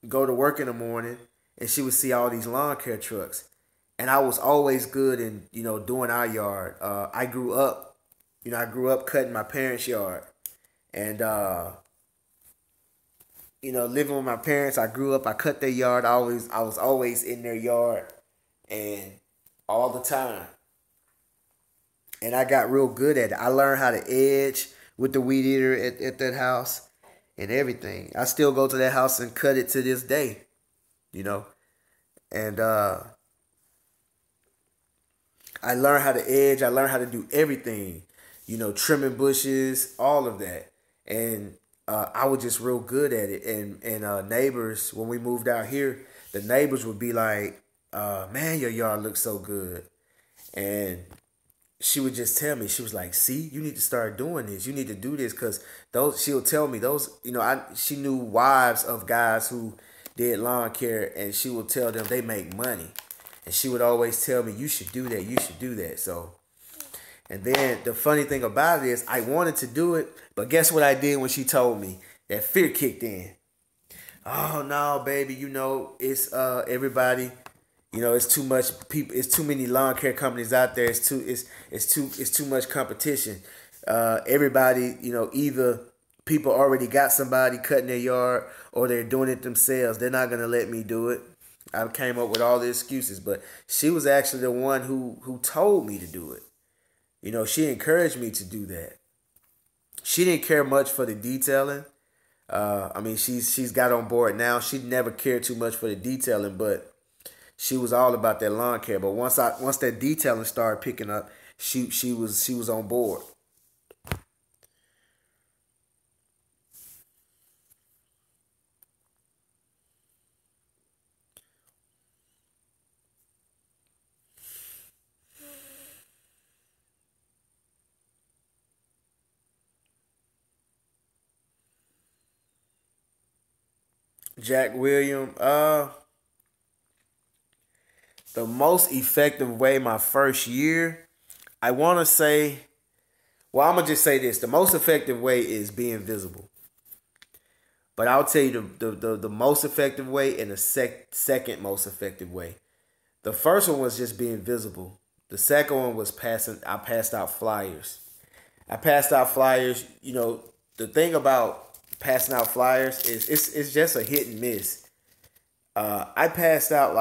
go to work in the morning and she would see all these lawn care trucks, and I was always good in doing our yard. I grew up cutting my parents' yard. And living with my parents, I cut their yard. I was always in their yard, and all the time. And I got real good at it. I learned how to edge with the weed eater at that house and everything. I still go to that house and cut it to this day, And I learned how to edge. I learned how to do everything, trimming bushes, all of that. And I was just real good at it. And neighbors, when we moved out here, the neighbors would be like, man, your yard looks so good. And she would just tell me, she was like, see, you need to start doing this. You need to do this because she'll tell me she knew wives of guys who did lawn care, and she would tell them they make money. And she would always tell me, you should do that. You should do that. So, and then the funny thing about it is I wanted to do it, but guess what I did when she told me? That fear kicked in. Oh no, baby, it's everybody, it's too much people, it's too many lawn care companies out there. It's too much competition. Everybody, either people already got somebody cutting their yard or they're doing it themselves. They're not gonna let me do it. I came up with all the excuses, but she was actually the one who told me to do it. She encouraged me to do that. She didn't care much for the detailing. She's got on board now. She never cared too much for the detailing, but she was all about that lawn care. But once that detailing started picking up, she was on board. Jack William, the most effective way my first year, I want to say, well, I'm going to just say this. The most effective way is being visible. But I'll tell you the most effective way and the second most effective way. The first one was just being visible. The second one was passing. I passed out flyers. I passed out flyers. The thing about passing out flyers is it's just a hit and miss. I passed out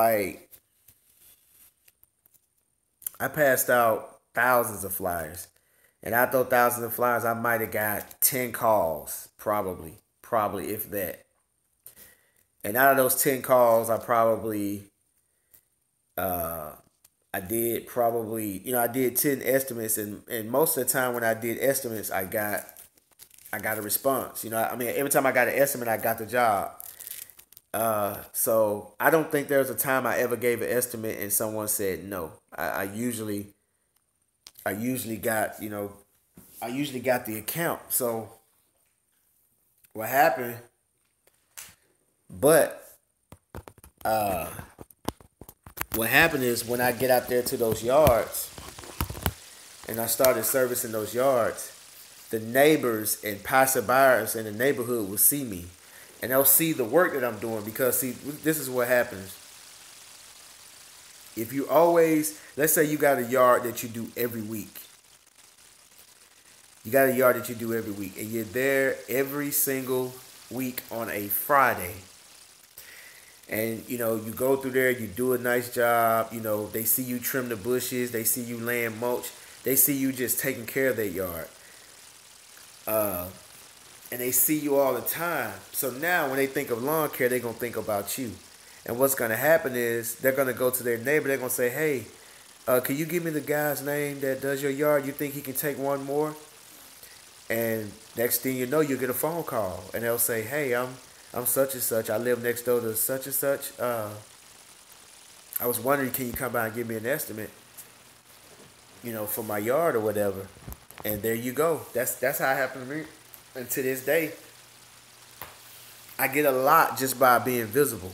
thousands of flyers, and out those thousands of flyers, I might have got 10 calls, probably if that. And out of those 10 calls, I did probably, I did 10 estimates, and most of the time when I did estimates, I got a response. Every time I got an estimate, I got the job. So I don't think there was a time I ever gave an estimate and someone said no. I usually got, the account. So what happened? But what happened is when I get out there to those yards and I started servicing those yards, the neighbors and passerbyers in the neighborhood will see me. And they'll see the work that I'm doing because, see, this is what happens. If you always, let's say you got a yard that you do every week. You got a yard that you do every week, and you're there every single week on a Friday. And, you go through there, you do a nice job. They see you trim the bushes. They see you laying mulch. They see you just taking care of their yard. And they see you all the time. So now when they think of lawn care, they're going to think about you. And what's going to happen is they're going to go to their neighbor. They're going to say, hey, can you give me the guy's name that does your yard? You think he can take one more? And next thing you know, you'll get a phone call. And they'll say, hey, I'm such and such. I live next door to such and such. I was wondering, can you come by and give me an estimate, for my yard or whatever? And there you go. That's how it happened to me. And to this day, I get a lot just by being visible.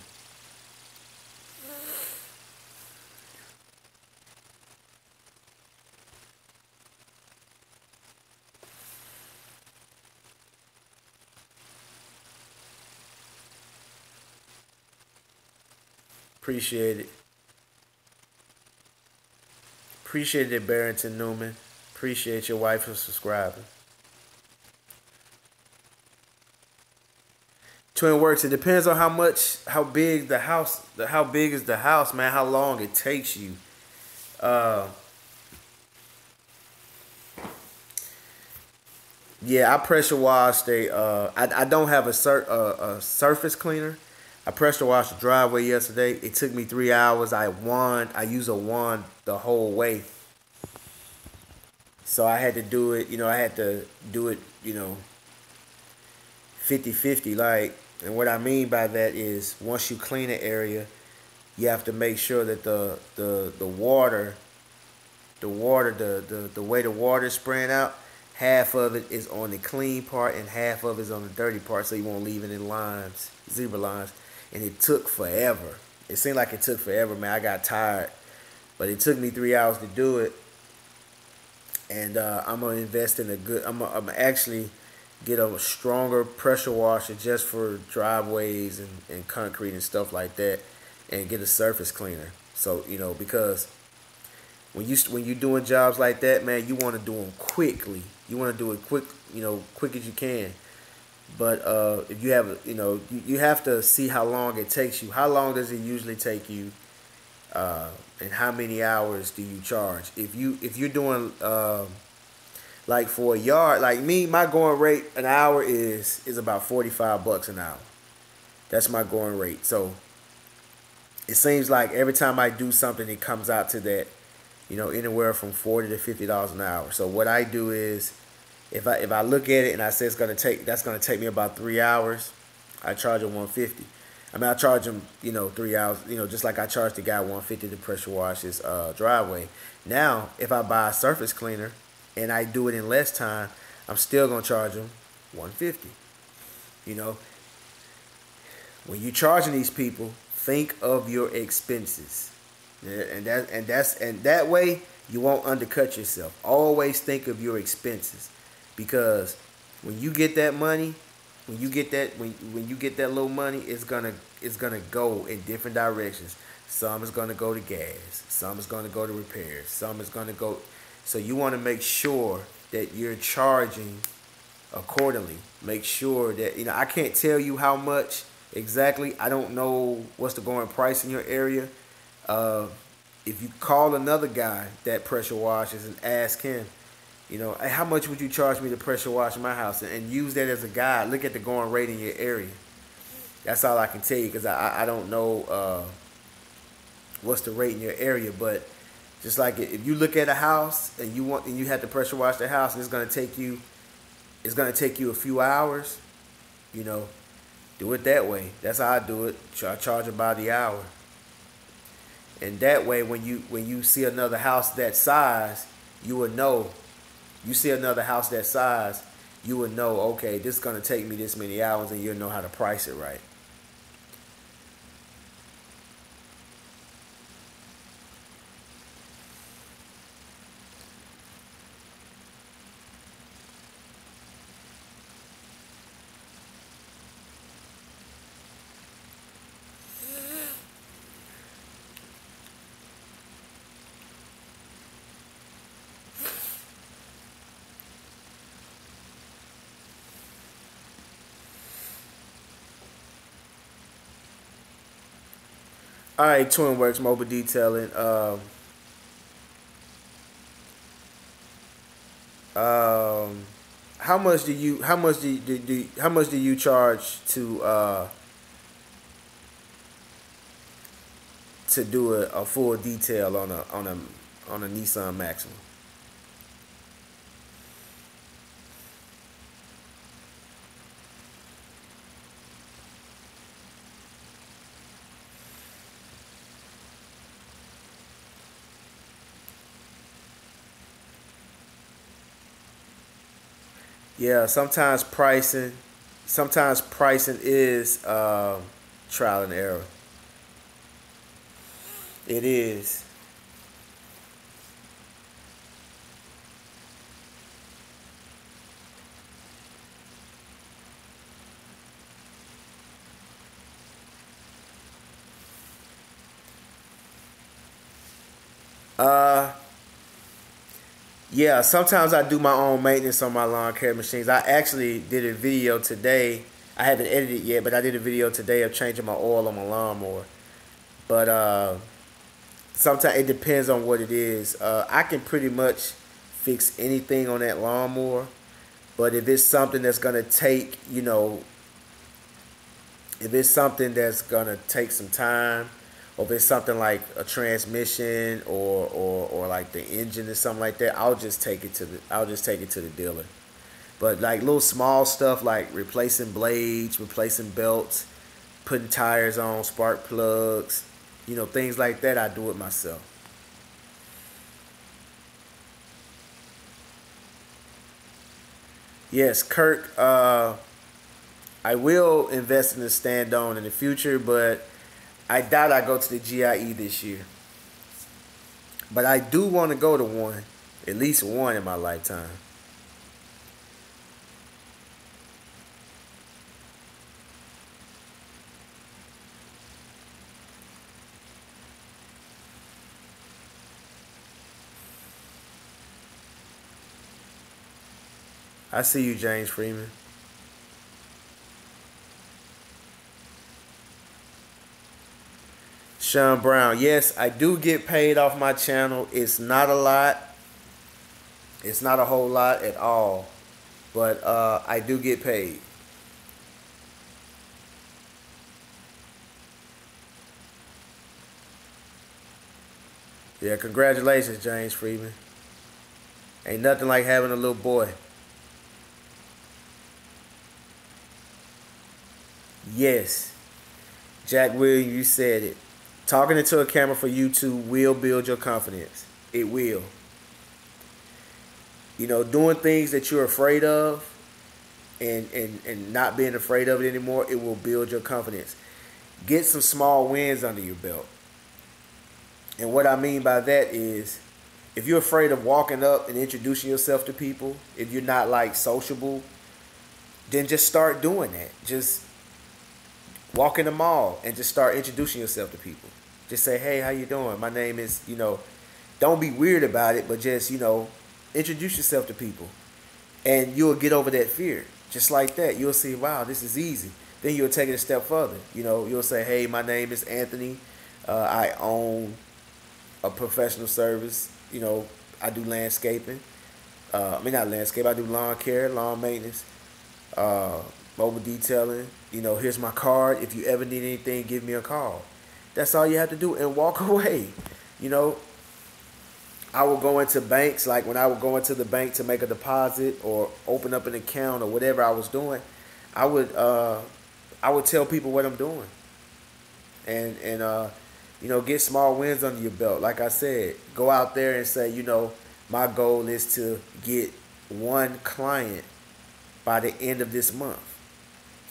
Appreciate it. Appreciate it, Barrington Newman. Appreciate your wife for subscribing. Twin Works, it depends on how big is the house, man, how long it takes you. Yeah, I pressure wash I don't have a surface cleaner. I pressure washed the driveway yesterday. It took me 3 hours. I use a wand the whole way. So I had to do it, 50-50, and what I mean by that is once you clean an area, you have to make sure that the way the water is spraying out, half of it is on the clean part and half of it is on the dirty part, so you won't leave it in zebra lines. And it took forever. It seemed like it took forever, man. I got tired, but it took me 3 hours to do it. And I'm gonna invest in I'm gonna actually get a stronger pressure washer just for driveways and concrete and stuff like that, and get a surface cleaner. So because when you're doing jobs like that, man, you want to do them quickly. You want to do it quick as you can. But if you have you have to see how long it takes you. How long does it usually take you? And how many hours do you charge? If you're doing like for a yard, like me, my going rate an hour is about $45 an hour. That's my going rate. So it seems like every time I do something, it comes out to that, anywhere from $40 to $50 an hour. So what I do is, if I look at it and I say that's gonna take me about 3 hours, I charge them $150. I charge them, 3 hours, just like I charge the guy $150 to pressure wash his driveway. Now, if I buy a surface cleaner and I do it in less time, I'm still gonna charge them $150. When you're charging these people, think of your expenses, and that way you won't undercut yourself. Always think of your expenses, because when you get that money, when you get that when you get that little money, it's gonna go in different directions. Some is gonna go to gas. Some is gonna go to repairs. Some is gonna go. So you want to make sure that you're charging accordingly. Make sure that I can't tell you how much exactly. I don't know what's the going price in your area. Uh, if you call another guy that pressure washes and ask him, "Hey, how much would you charge me to pressure wash my house?" And use that as a guide. Look at the going rate in your area. That's all I can tell you because I don't know what's the rate in your area. But just like if you look at a house and you have to pressure wash the house and it's gonna take you a few hours, do it that way. That's how I do it. I charge it by the hour. And that way when you see another house that size, you will know. You see another house that size, you would know, okay, this is going to take me this many hours, and you'll know how to price it right. All right, Twin Works Mobile Detailing. How much do you charge to do a full detail on a Nissan Maxima? Yeah, sometimes pricing is trial and error. It is. Uh, yeah, sometimes I do my own maintenance on my lawn care machines. I actually did a video today. I haven't edited it yet, but I did a video today of changing my oil on my lawnmower. But sometimes it depends on what it is. I can pretty much fix anything on that lawnmower. But if it's something that's gonna take, if it's something that's gonna take some time, or if it's something like a transmission or like the engine or something like that, I'll just take it to the dealer. But like little small stuff like replacing blades, replacing belts, putting tires on, spark plugs, things like that, I do it myself. Yes, Kirk. I will invest in the stand on in the future, but I doubt I go to the GIE this year. But I do want to go to one, at least one in my lifetime. I see you, James Freeman. Sean Brown. Yes, I do get paid off my channel. It's not a lot. It's not a whole lot at all. But I do get paid. Yeah, congratulations, James Freeman. Ain't nothing like having a little boy. Yes, Jack Williams, you said it. Talking into a camera for YouTube will build your confidence. It will. Doing things that you're afraid of and not being afraid of it anymore, it will build your confidence. Get some small wins under your belt. And what I mean by that is if you're afraid of walking up and introducing yourself to people, if you're not like sociable, then just start doing that. Just walk in the mall and just start introducing yourself to people. Just say, hey, how you doing? My name is, don't be weird about it, but just, introduce yourself to people. And you'll get over that fear. Just like that. You'll see, wow, this is easy. Then you'll take it a step further. You'll say, hey, my name is Anthony. I own a professional service. I do landscaping. Not landscape. I do lawn care, lawn maintenance, mobile detailing. Here's my card. If you ever need anything, give me a call. That's all you have to do and walk away. I would go into banks, like when I would go into the bank to make a deposit or open up an account or whatever I was doing, I would tell people what I'm doing, and get small wins under your belt. Like I said, go out there and say, my goal is to get one client by the end of this month,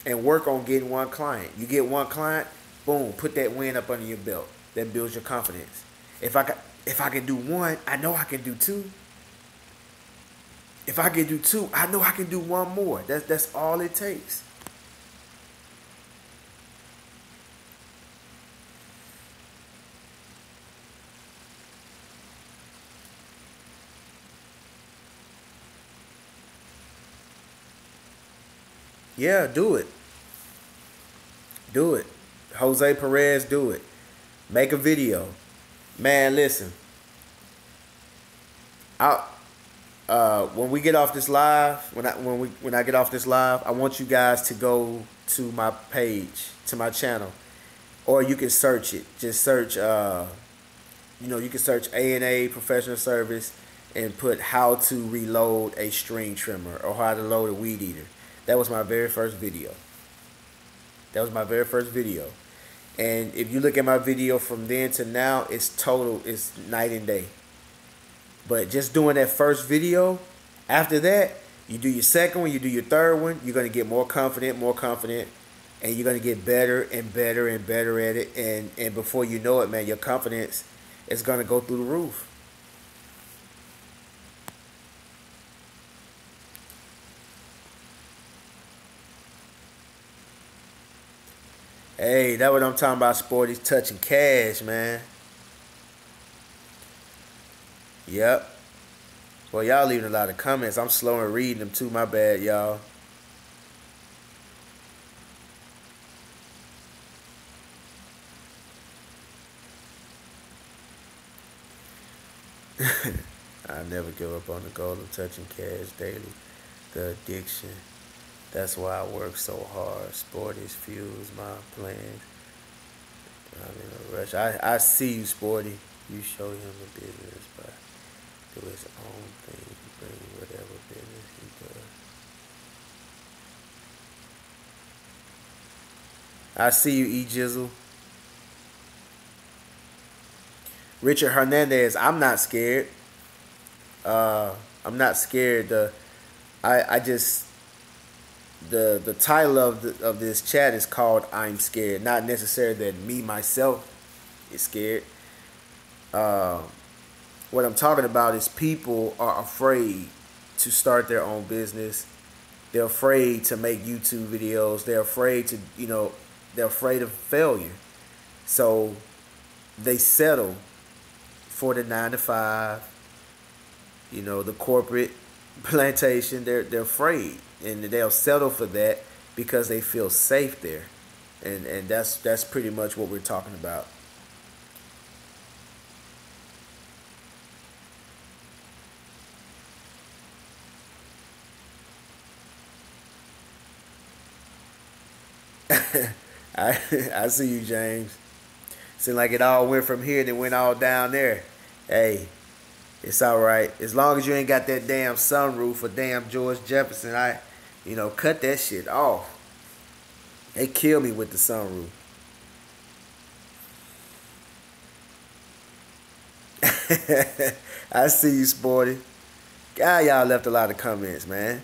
and work on getting one client. You get one client, boom, put that win up under your belt. That builds your confidence. If I can do one, I know I can do two. If I can do two, I know I can do one more. That's all it takes. Yeah, do it. Do it. Jose Perez, do it. Make a video. Man, listen. When we get off this live, when I get off this live, I want you guys to go to my page, to my channel, or you can search it. Just search, you can search A&A Professional Service and put how to reload a string trimmer or how to load a weed eater. That was my very first video. And if you look at my video from then to now, it's night and day. But just doing that first video, after that, you do your second one, you do your third one, you're going to get more confident, and you're going to get better and better and better at it. And before you know it, man, your confidence is going to go through the roof. Hey, that's what I'm talking about, Sporty's touching cash, man. Yep. Well, y'all leaving a lot of comments. I'm slow in reading them too. My bad, y'all. I never give up on the goal of touching cash daily. The addiction. That's why I work so hard. Sporty's fuels my plans. I'm in a rush. I see you, Sporty. You show him the business, but do his own thing. Bring whatever business he does. I see you, E Jizzle. Richard Hernandez. I'm not scared. I'm not scared. I just. The title of this chat is called I'm Scared. Not necessarily that me, myself, is scared. What I'm talking about is people are afraid to start their own business. They're afraid to make YouTube videos. They're afraid to, they're afraid of failure. So they settle for the 9 to 5, the corporate plantation. They're afraid. And they'll settle for that because they feel safe there, and that's pretty much what we're talking about. I see you, James. Seems like it all went from here and it went all down there. Hey, it's all right as long as you ain't got that damn sunroof or damn George Jefferson. Cut that shit off. They kill me with the sunroof. I see you, Sporty. God, y'all left a lot of comments, man.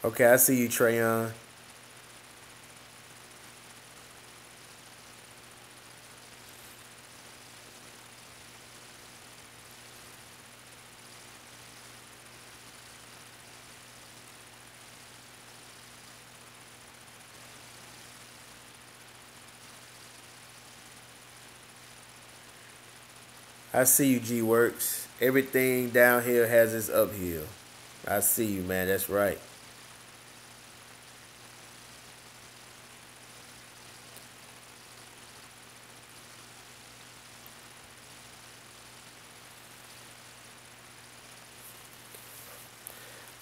Okay, I see you, Trayon. I see you, G Works. Everything downhill has its uphill. I see you, man. That's right.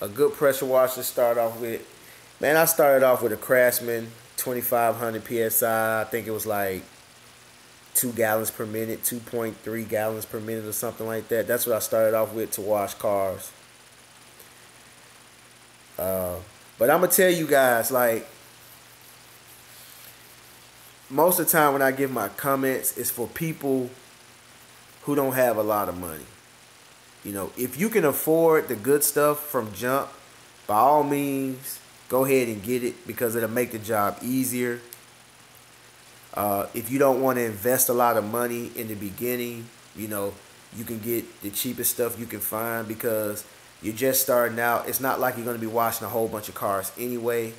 A good pressure washer to start off with. Man, I started off with a Craftsman 2500 psi. I think it was like 2 gallons per minute, 2.3 gallons per minute, or something like that. That's what I started off with to wash cars. But I'm gonna tell you guys, like, most of the time when I give my comments, it's for people who don't have a lot of money. You know, if you can afford the good stuff from jump, by all means, go ahead and get it because it'll make the job easier. If you don't want to invest a lot of money in the beginning, you know, you can get the cheapest stuff you can find because you're just starting out. It's not like you're going to be washing a whole bunch of cars anyway.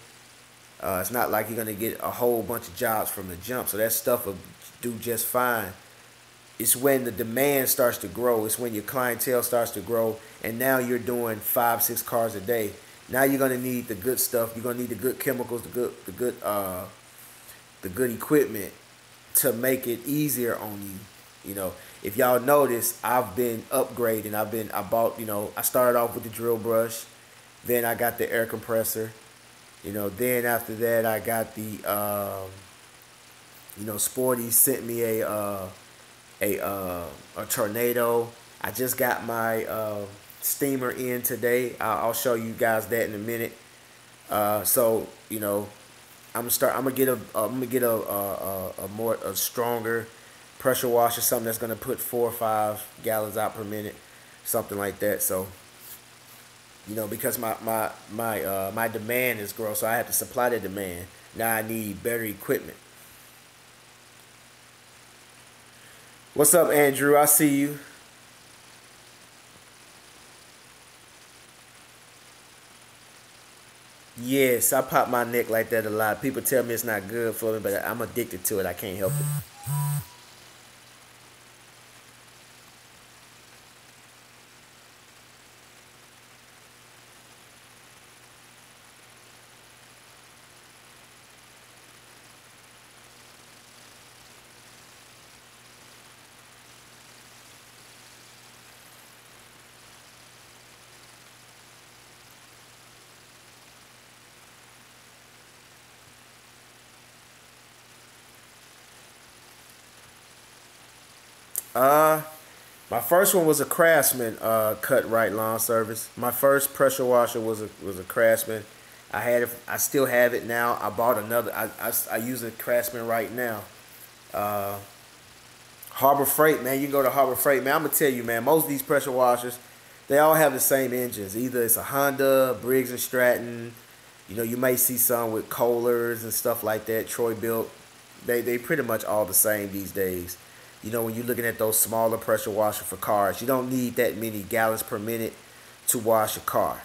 It's not like you're going to get a whole bunch of jobs from the jump. So that stuff will do just fine. It's when the demand starts to grow. It's when your clientele starts to grow. And now you're doing 5, 6 cars a day. Now you're going to need the good stuff. You're going to need the good chemicals, the good equipment to make it easier on you. You know, if y'all notice, I've been upgrading. I bought, you know, I started off with the drill brush. Then I got the air compressor. You know, then after that I got the, you know, Sporty sent me a tornado. I just got my steamer in today. I'll show you guys that in a minute. So you know, I'm gonna get a stronger pressure washer, something that's gonna put 4 or 5 gallons out per minute, something like that. So you know, because my demand is growing, so I have to supply the demand. Now I need better equipment. What's up, Andrew? I see you. Yes, I pop my neck like that a lot. People tell me it's not good for me, but I'm addicted to it. I can't help it. Uh, my first one was a Craftsman cut right lawn service. My first pressure washer was a Craftsman. I had it. I still have it now. I bought another. I use a Craftsman right now. Uh, Harbor Freight, man. You can go to Harbor Freight, man. I'm gonna tell you, man. Most of these pressure washers, they all have the same engines. Either it's a Honda, Briggs and Stratton. You know, you may see some with Kohlers and stuff like that. Troy built. They pretty much all the same these days. You know, when you're looking at those smaller pressure washers for cars, you don't need that many gallons per minute to wash a car.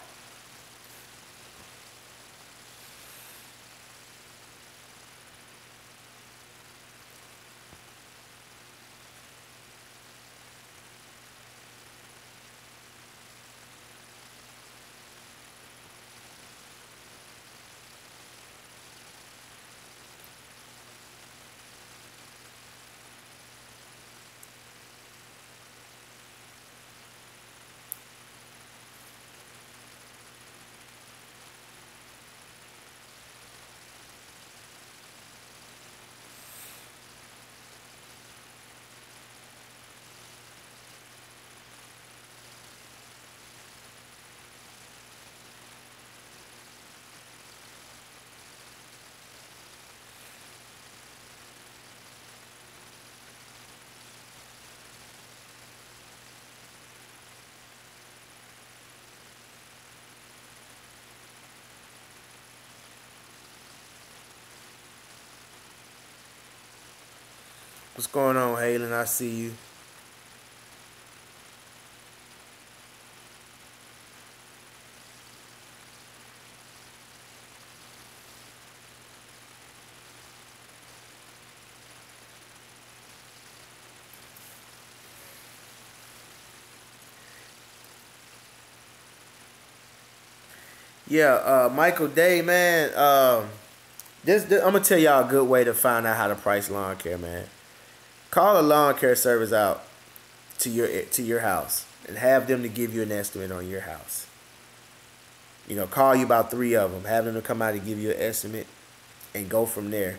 What's going on, Halen? I see you. Yeah, Michael Day, man. This I'm gonna tell y'all a good way to find out how to price lawn care, man. Call a lawn care service out to your house and have them to give you an estimate on your house. Call you about three of them, have them to come out and give you an estimate, and go from there.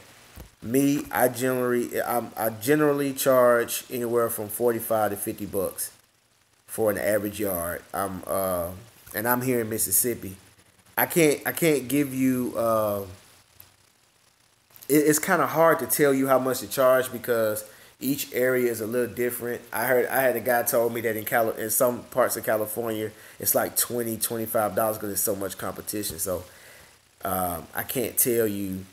Me, I generally charge anywhere from 45 to 50 bucks for an average yard. And I'm here in Mississippi. I can't give you. It's kind of hard to tell you how much to charge because each area is a little different. I had a guy told me that in some parts of California it's like $20-$25 because there's so much competition. So I can't tell you.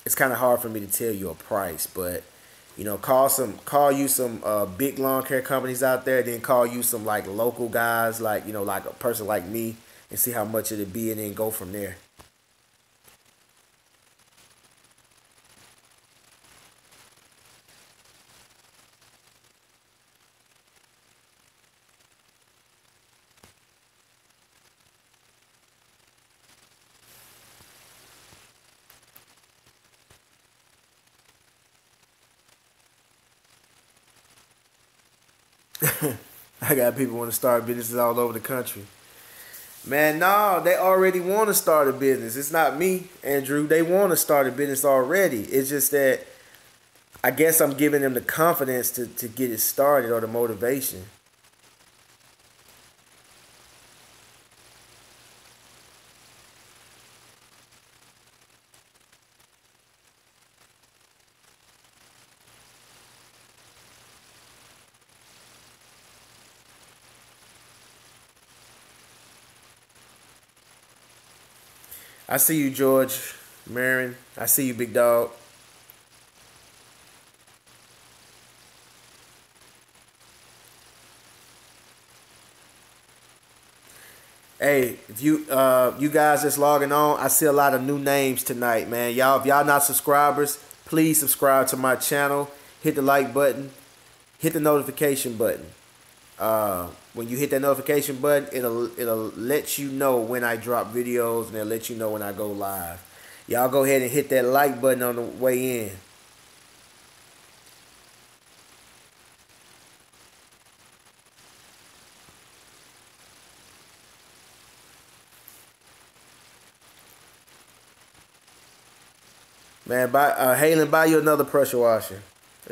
It's kind of hard for me to tell you a price, but call you some big lawn care companies out there, then call you some like local guys, like like a person like me, and see how much it'd be, and then go from there. I got people want to start businesses all over the country. Man, no, they already want to start a business. It's not me, Andrew. They want to start a business already. It's just that I guess I'm giving them the confidence to get it started or the motivation. I see you, George, Marin. I see you, big dog. Hey, if you guys that's logging on, I see a lot of new names tonight, man. Y'all, if y'all not subscribers, please subscribe to my channel. Hit the like button. Hit the notification button. When you hit that notification button, it'll let you know when I drop videos and it'll let you know when I go live. Y'all go ahead and hit that like button on the way in. Man, Halen, buy you another pressure washer.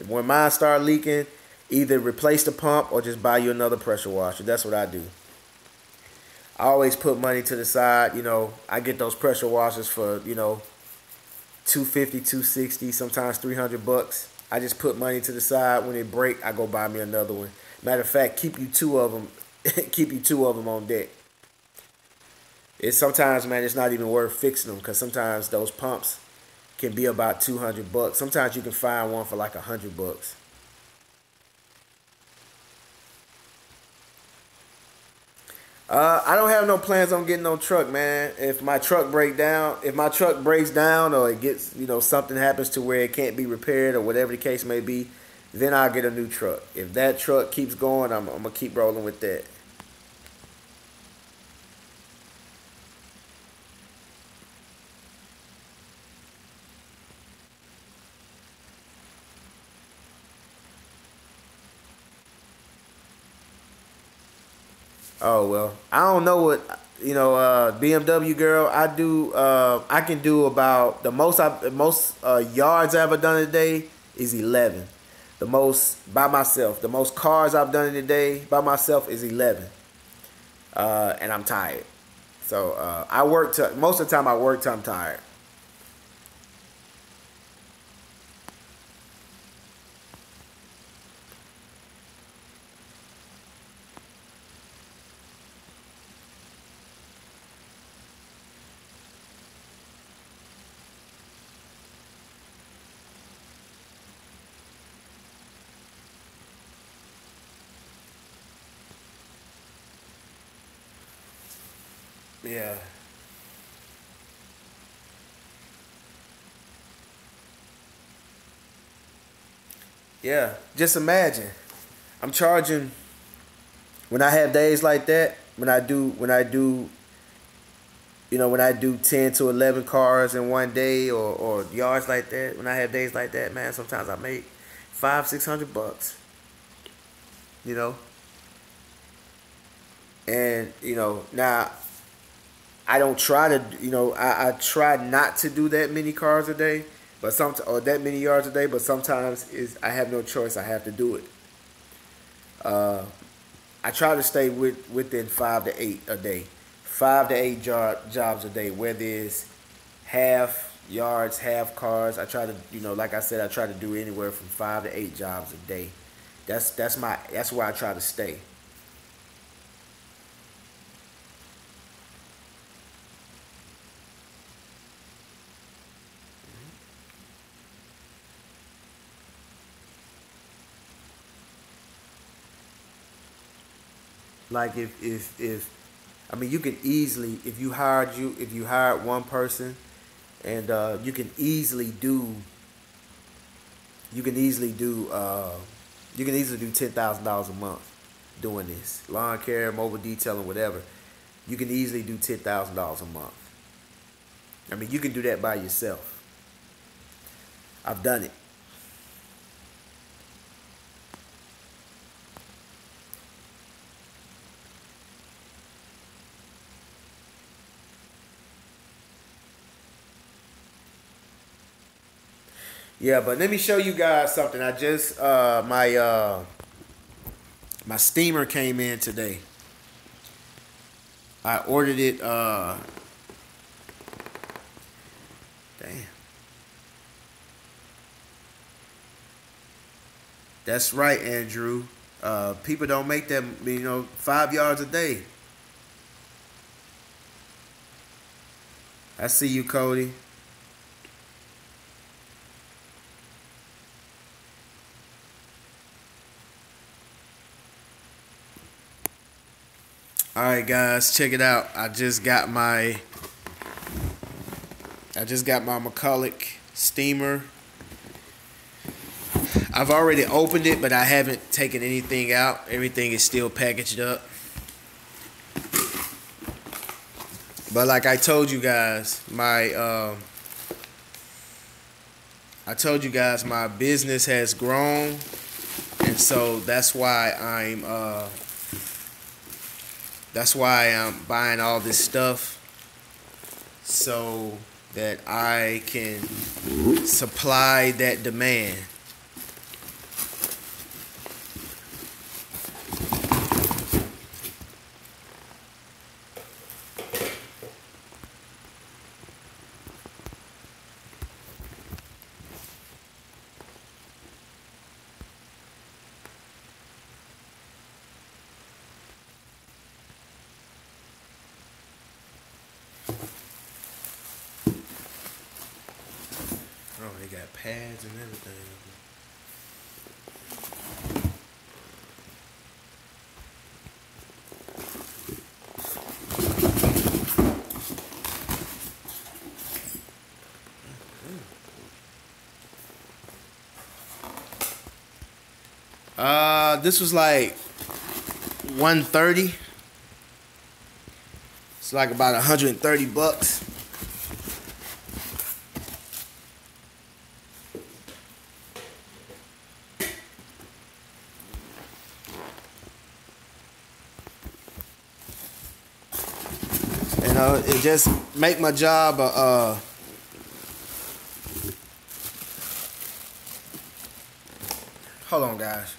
When mine start leaking, either replace the pump or just buy you another pressure washer. That's what I do. I always put money to the side. I get those pressure washers for 250, 260, sometimes 300 bucks. I just put money to the side. When it break, I go buy me another one. Matter of fact, keep you two of them. Keep you two of them on deck. It's sometimes, man, it's not even worth fixing them because sometimes those pumps can be about 200 bucks. Sometimes you can find one for like 100 bucks. I don't have no plans on getting no truck, man. If my truck breaks down or it gets, something happens to where it can't be repaired or whatever the case may be, then I'll get a new truck. If that truck keeps going, I'm gonna keep rolling with that. Oh well, I don't know what BMW girl. I can do about the most yards I ever done in a day is 11. The most by myself. The most cars I've done in a day by myself is 11. And I'm tired. So I work most of the time I work till I'm tired. Yeah. Yeah. Just imagine. I'm charging when I have days like that, when I do 10 to 11 cars in one day or yards like that, when I have days like that, man, sometimes I make 500-600 bucks, you know. And, now I don't try to, I try not to do that many cars a day, or that many yards a day, but sometimes I have no choice. I have to do it. I try to stay within 5 to 8 a day, 5 to 8 jobs a day, whether it's half yards, half cars. I try to, like I said, I try to do anywhere from 5 to 8 jobs a day. That's where I try to stay. Like if I mean, you can easily, if you hired one person, and you can easily do $10,000 a month doing this lawn care, mobile detailing, whatever. You can easily do $10,000 a month. I mean, you can do that by yourself. I've done it. Yeah, but let me show you guys something. I just my steamer came in today. I ordered it. Damn. That's right, Andrew. People don't make that, 5 yards a day. I see you, Cody. All right, guys, check it out. I just got my McCulloch steamer. I've already opened it, but I haven't taken anything out. Everything is still packaged up. But like I told you guys, my business has grown, and so that's why I'm buying all this stuff, so that I can supply that demand. Oh, they got pads and everything. This was like 130. It's like about 130 bucks. It just make my job hold on, guys.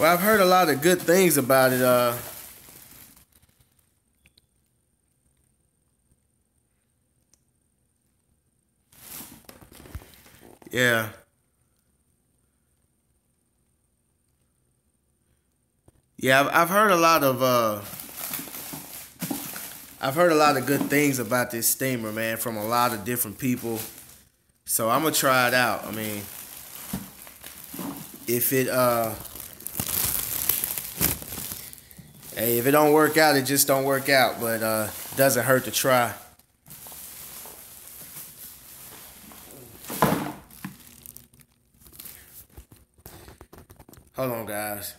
Well, I've heard a lot of good things about it. Yeah. Yeah, I've heard a lot of good things about this steamer, man, from a lot of different people. So I'm gonna try it out. I mean, if it hey, if it don't work out, it just don't work out. But doesn't hurt to try. Hold on, guys.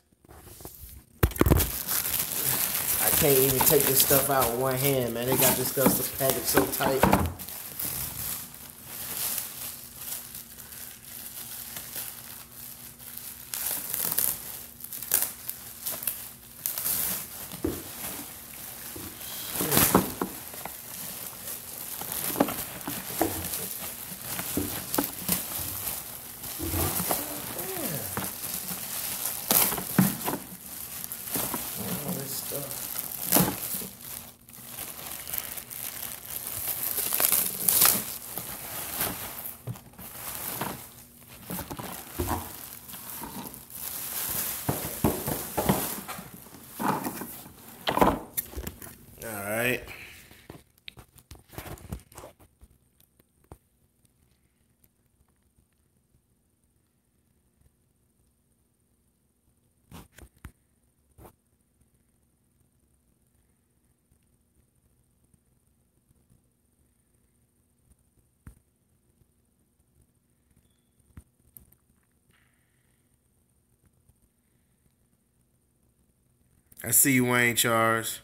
I can't even take this stuff out with one hand, man. They got this stuff packaged so tight. Alright. I see you, Wayne Charles.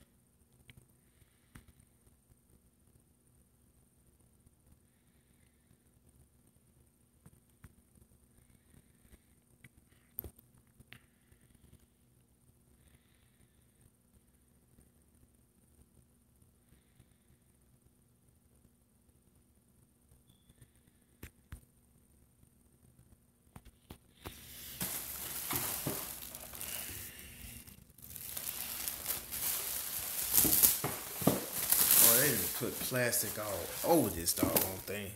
They just put plastic all over this doggone thing.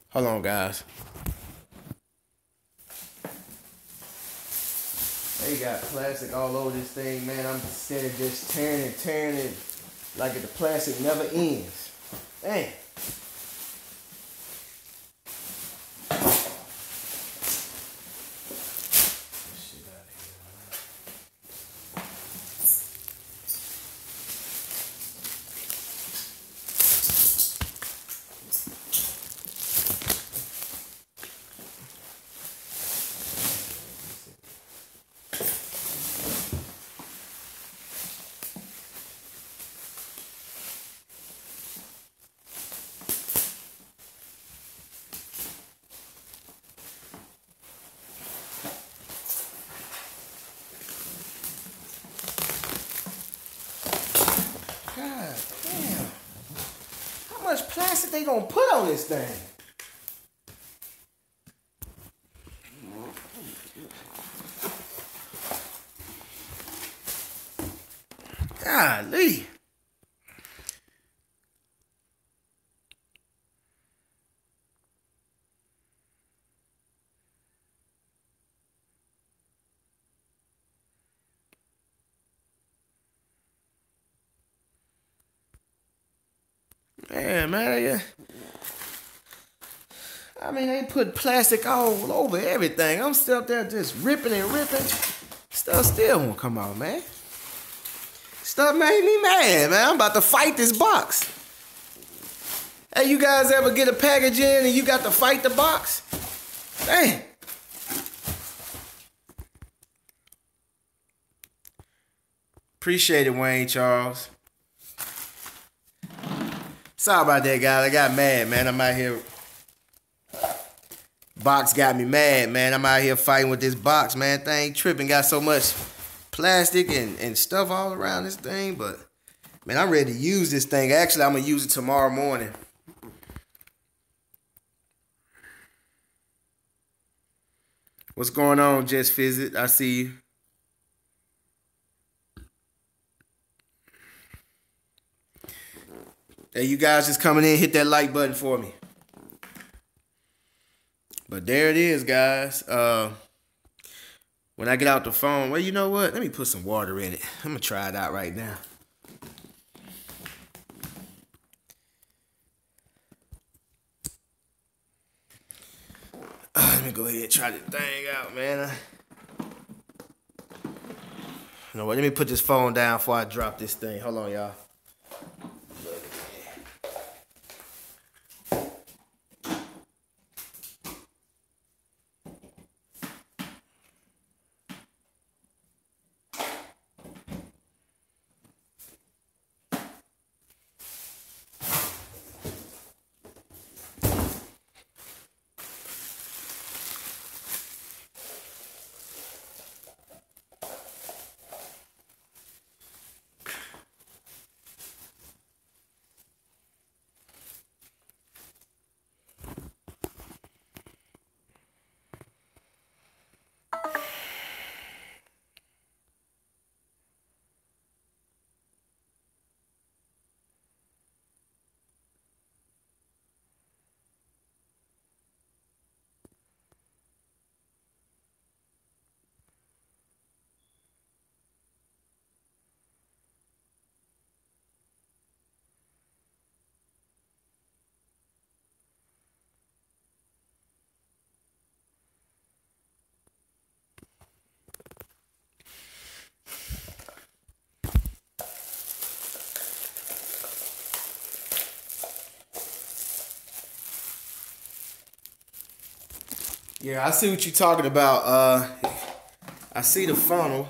Hold on, guys. They got plastic all over this thing, man. I'm instead of just tearing it like the plastic never ends. Dang. God damn. How much plastic they gonna put on this thing? Golly. Man, I mean, they put plastic all over everything. I'm still up there just ripping and ripping. Stuff still won't come out, man. Stuff made me mad, man. I'm about to fight this box. Hey, you guys ever get a package in and you got to fight the box? Dang. Appreciate it, Wayne Charles. Sorry about that, guys. I got mad, man. I'm out here. Box got me mad, man. I'm out here fighting with this box, man. Thing tripping. Got so much plastic and stuff all around this thing. But, man, I'm ready to use this thing. Actually, I'm going to use it tomorrow morning. What's going on, Just Visit? I see you. Hey, you guys just coming in, hit that like button for me. But there it is, guys. When I get out the phone, well, you know what? Let me put some water in it. I'm gonna try it out right now. Let me go ahead and try this thing out, man. You know what? Let me put this phone down before I drop this thing. Hold on, y'all. Yeah, I see what you're talking about. I see the funnel.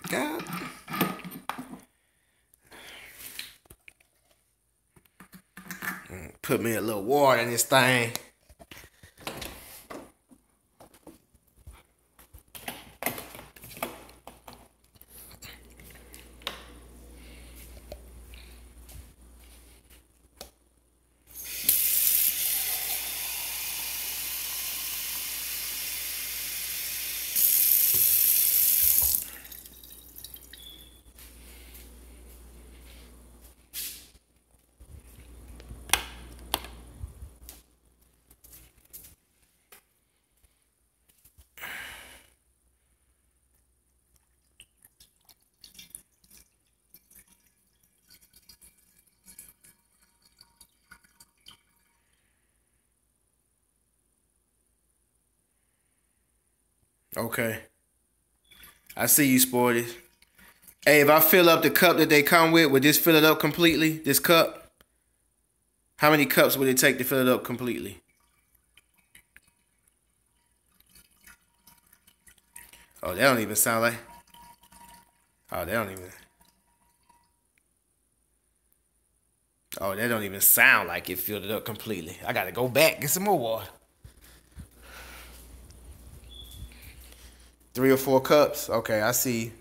God. Put me a little water in this thing. Okay. I see you, Sporty. Hey, if I fill up the cup that they come with, would this fill it up completely? This cup? How many cups would it take to fill it up completely? Oh, that don't even sound like... Oh, that don't even... Oh, that don't even sound like it filled it up completely. I gotta go back, get some more water. 3 or 4 cups? Okay, I see.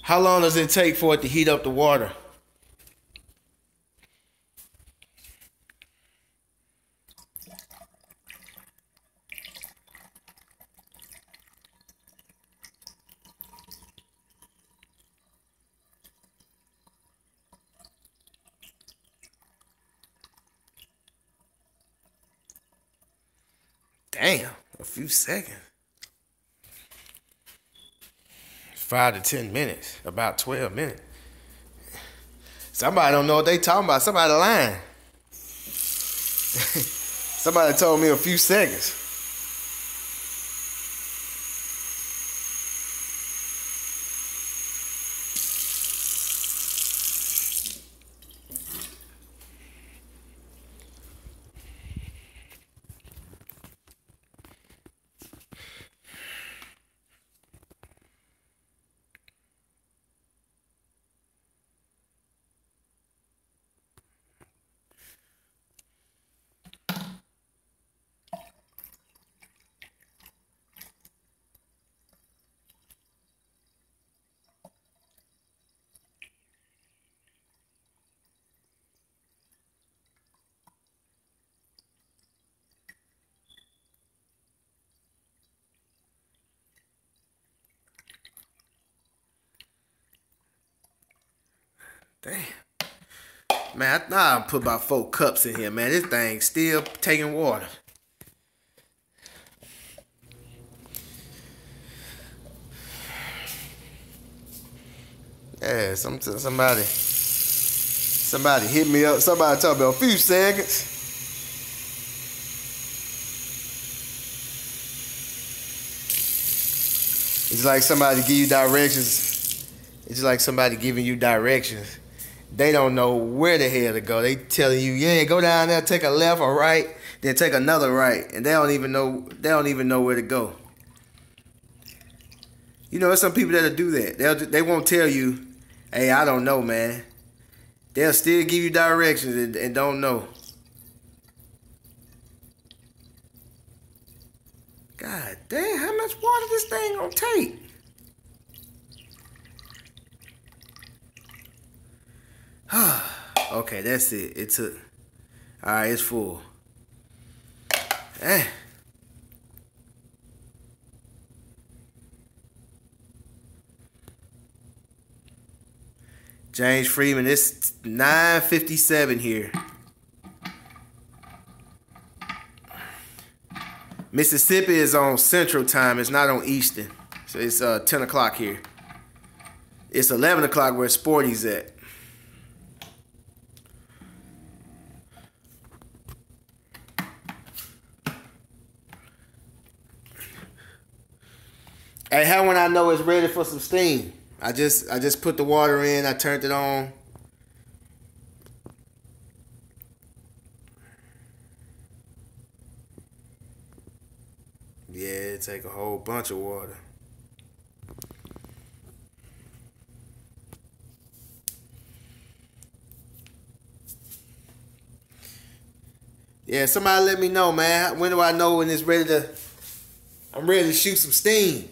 How long does it take for it to heat up the water? Damn, a few seconds. 5 to 10 minutes. About 12 minutes. Somebody don't know what they talking about. Somebody lying. Somebody told me a few seconds. Damn. Man, I thought I put about 4 cups in here, man. This thing still taking water. Yeah, somebody hit me up. Somebody talking about a few seconds. It's like somebody give you directions. It's like somebody giving you directions. They don't know where the hell to go. They telling you, yeah, go down there, take a left or right, then take another right, and they don't even know. They don't even know where to go. You know, there's some people that'll do that. They won't tell you, hey, I don't know, man. They'll still give you directions and don't know. God damn, how much water this thing gonna take? Okay, that's it. It took. All right, it's full. Eh. James Freeman, it's 9:57 here. Mississippi is on Central Time. It's not on Eastern. So it's 10 o'clock here. It's 11 o'clock where Sporty's at. Hey, how when I know it's ready for some steam? I just put the water in. I turned it on. Yeah, it take a whole bunch of water. Yeah, somebody let me know, man. When do I know when it's ready to? I'm ready to shoot some steam.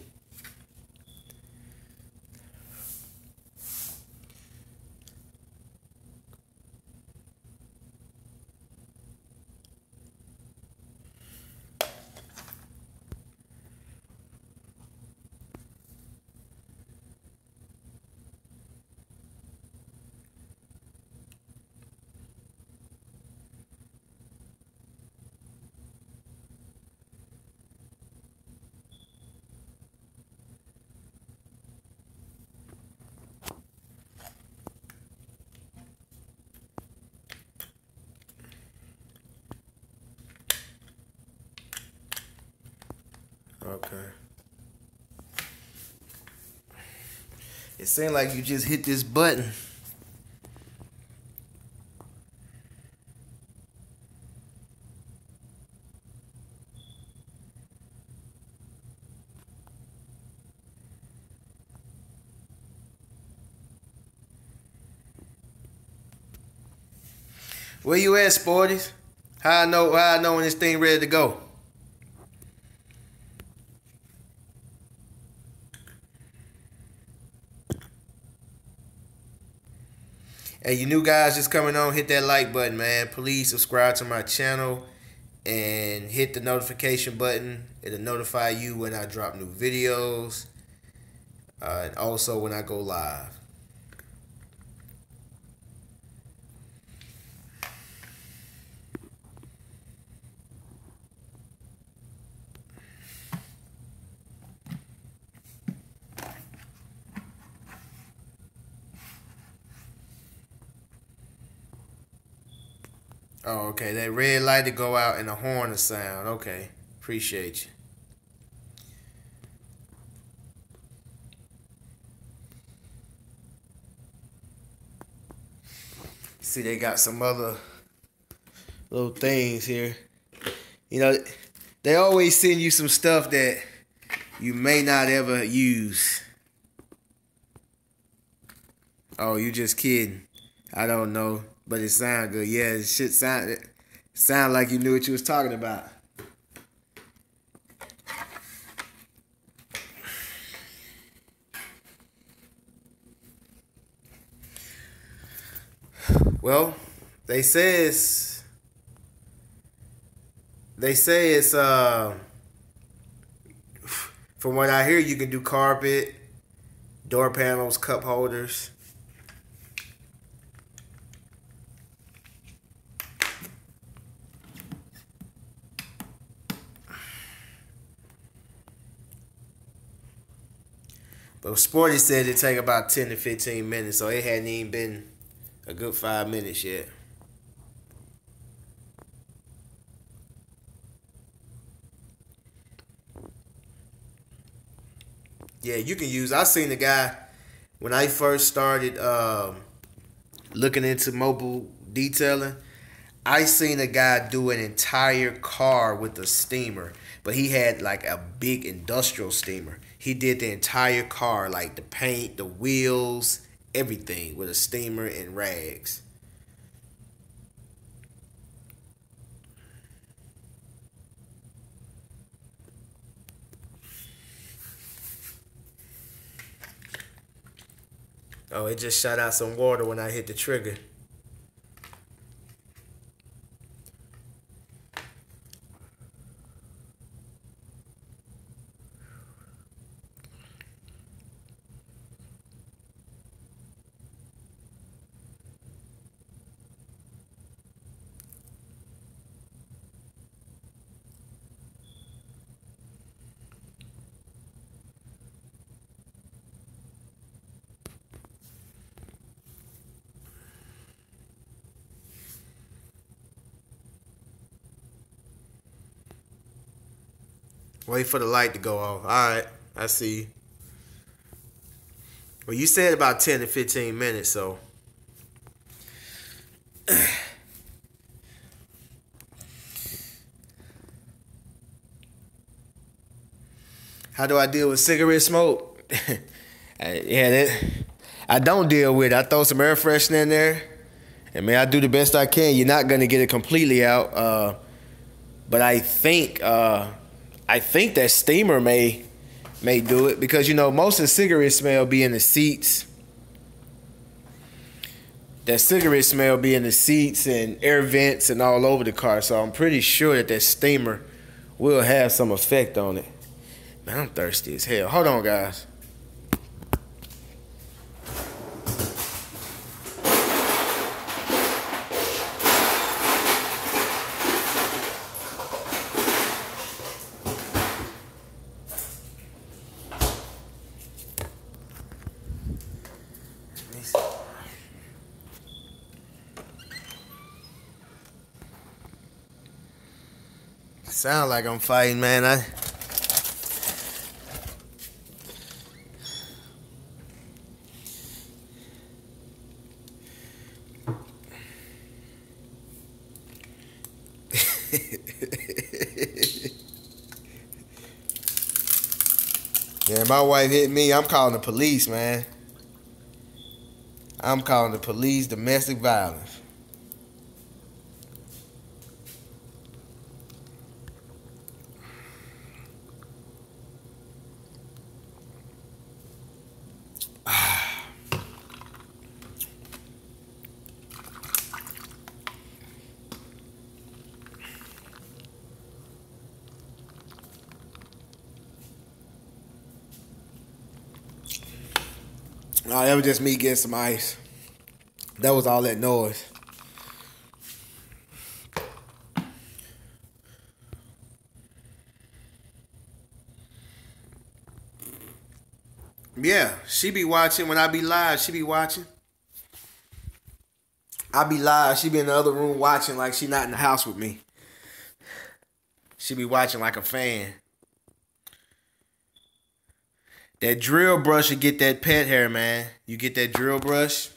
Okay. It seemed like you just hit this button. Where you at, Sporties? How I know when this thing ready to go? Hey, you new guys just coming on, hit that like button, man. Please subscribe to my channel and hit the notification button. It'll notify you when I drop new videos and also when I go live. Oh, okay. That red light to go out and the horn to sound. Okay. Appreciate you. See, they got some other little things here. You know, they always send you some stuff that you may not ever use. Oh, you just kidding. I don't know, but it sound good. Yeah, it should sound like you knew what you was talking about. Well, they say it's from what I hear, you can do carpet, door panels, cup holders. But Sporty said it take about 10 to 15 minutes, so it hadn't even been a good 5 minutes yet. Yeah, you can use. I seen the guy when I first started looking into mobile detailing. I seen a guy do an entire car with a steamer, but he had like a big industrial steamer. He did the entire car, like the paint, the wheels, everything with a steamer and rags. Oh, it just shot out some water when I hit the trigger. Wait for the light to go off. All right, I see you. Well, you said about 10 to 15 minutes, so. How do I deal with cigarette smoke? I don't deal with it. I throw some air freshener in there, and man, I do the best I can. You're not gonna get it completely out, but I think that steamer may do it because most of the cigarette smell be in the seats. That cigarette smell be in the seats and air vents and all over the car. So I'm pretty sure that steamer will have some effect on it. Man, I'm thirsty as hell. Hold on, guys. Sound like I'm fighting, man. Yeah, my wife hit me. I'm calling the police, man. I'm calling the police, domestic violence. No, that was just me getting some ice. That was all that noise. Yeah, she be watching when I be live. She be watching. I be live. She be in the other room watching like she not in the house with me. She be watching like a fan. That drill brush will get that pet hair, man. You get that drill brush.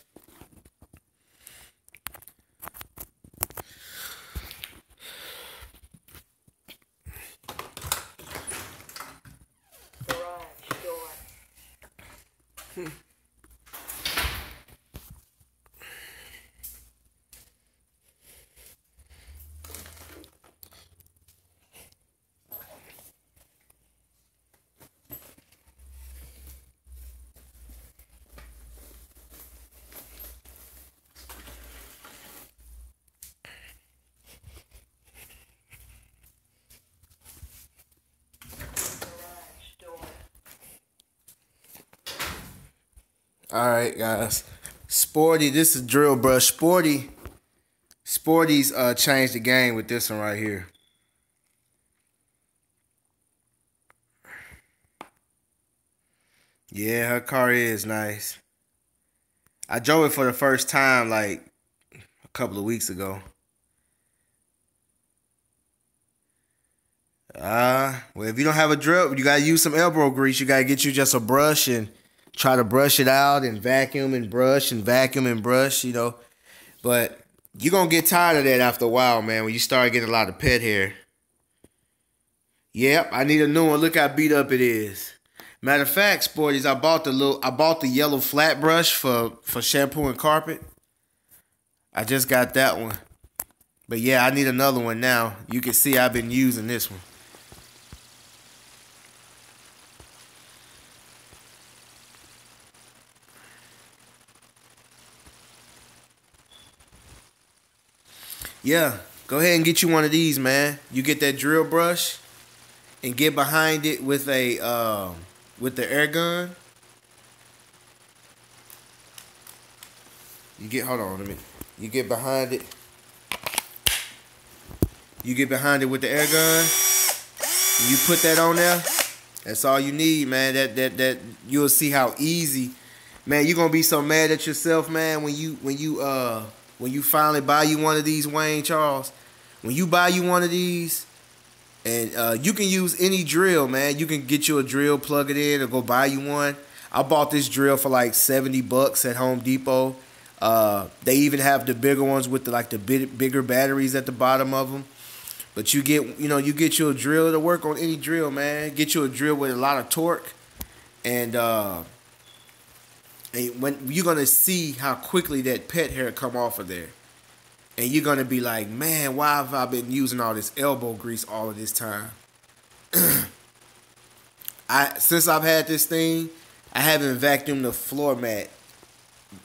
All right, guys. Sporty, this is drill brush. Sporty's changed the game with this one right here. Yeah, her car is nice. I drove it for the first time like a couple of weeks ago. Well, if you don't have a drill, you gotta use some elbow grease. You gotta get you just a brush and try to brush it out and vacuum and brush and vacuum and brush, you know. But you're going to get tired of that after a while, man, when you start getting a lot of pet hair. Yep, I need a new one. Look how beat up it is. Matter of fact, Sporties, I bought the yellow flat brush for shampoo and carpet. I just got that one. But yeah, I need another one now. You can see I've been using this one. Yeah, go ahead and get you one of these, man. You get that drill brush and get behind it with a with the air gun. Hold on a minute. You get behind it. You get behind it with the air gun. You put that on there. That's all you need, man. That you'll see how easy, man. You're gonna be so mad at yourself, man, when you finally buy you one of these, Wayne Charles. When you buy you one of these, and you can use any drill, man. You can get you a drill, plug it in, or go buy you one. I bought this drill for like $70 at Home Depot. They even have the bigger ones with the bigger batteries at the bottom of them. But you get you a drill to work on any drill, man. Get you a drill with a lot of torque, and when you're gonna see how quickly that pet hair come off of there, and you're gonna be like, man, why have I been using all this elbow grease all of this time? Since I've had this thing, I haven't vacuumed the floor mat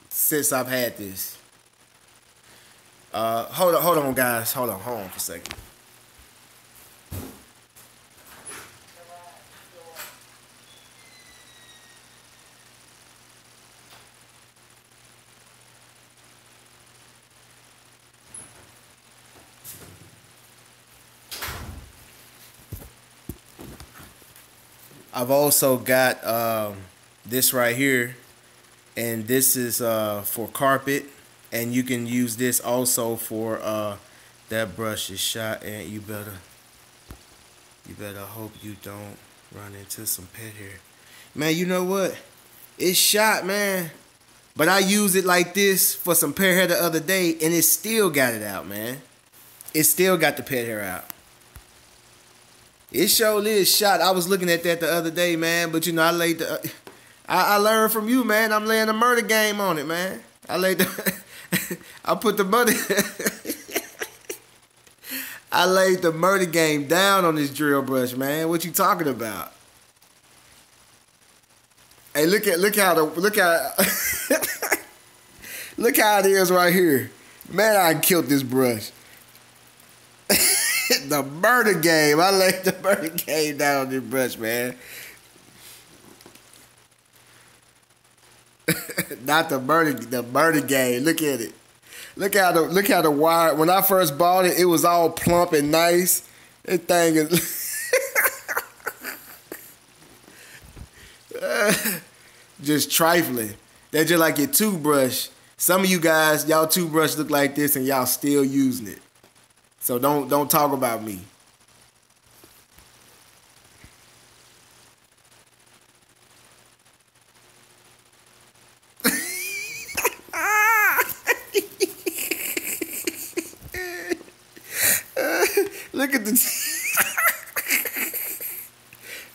since I've had this. Hold on, guys. Hold on for a second. I've also got this right here, and this is for carpet, and you can use this also for that brush is shot, and you better hope you don't run into some pet hair. Man, you know what? It's shot, man. But I used it like this for some pet hair the other day, and it still got it out, man. It still got the pet hair out. It surely is shot. I was looking at that the other day, man. But I laid I learned from you, man. I'm laying the murder game on it, man. I put the murder. I laid the murder game down on this drill brush, man. What you talking about? Hey, look how look how it is right here, man. I killed this brush. The murder game. I laid the murder game down on this brush, man. Not the murder game. Look at it. Look how the wire. When I first bought it, it was all plump and nice. This thing is just trifling. That's just like your toothbrush. Some of you guys, y'all toothbrush look like this and y'all still using it. So don't talk about me. Look at the.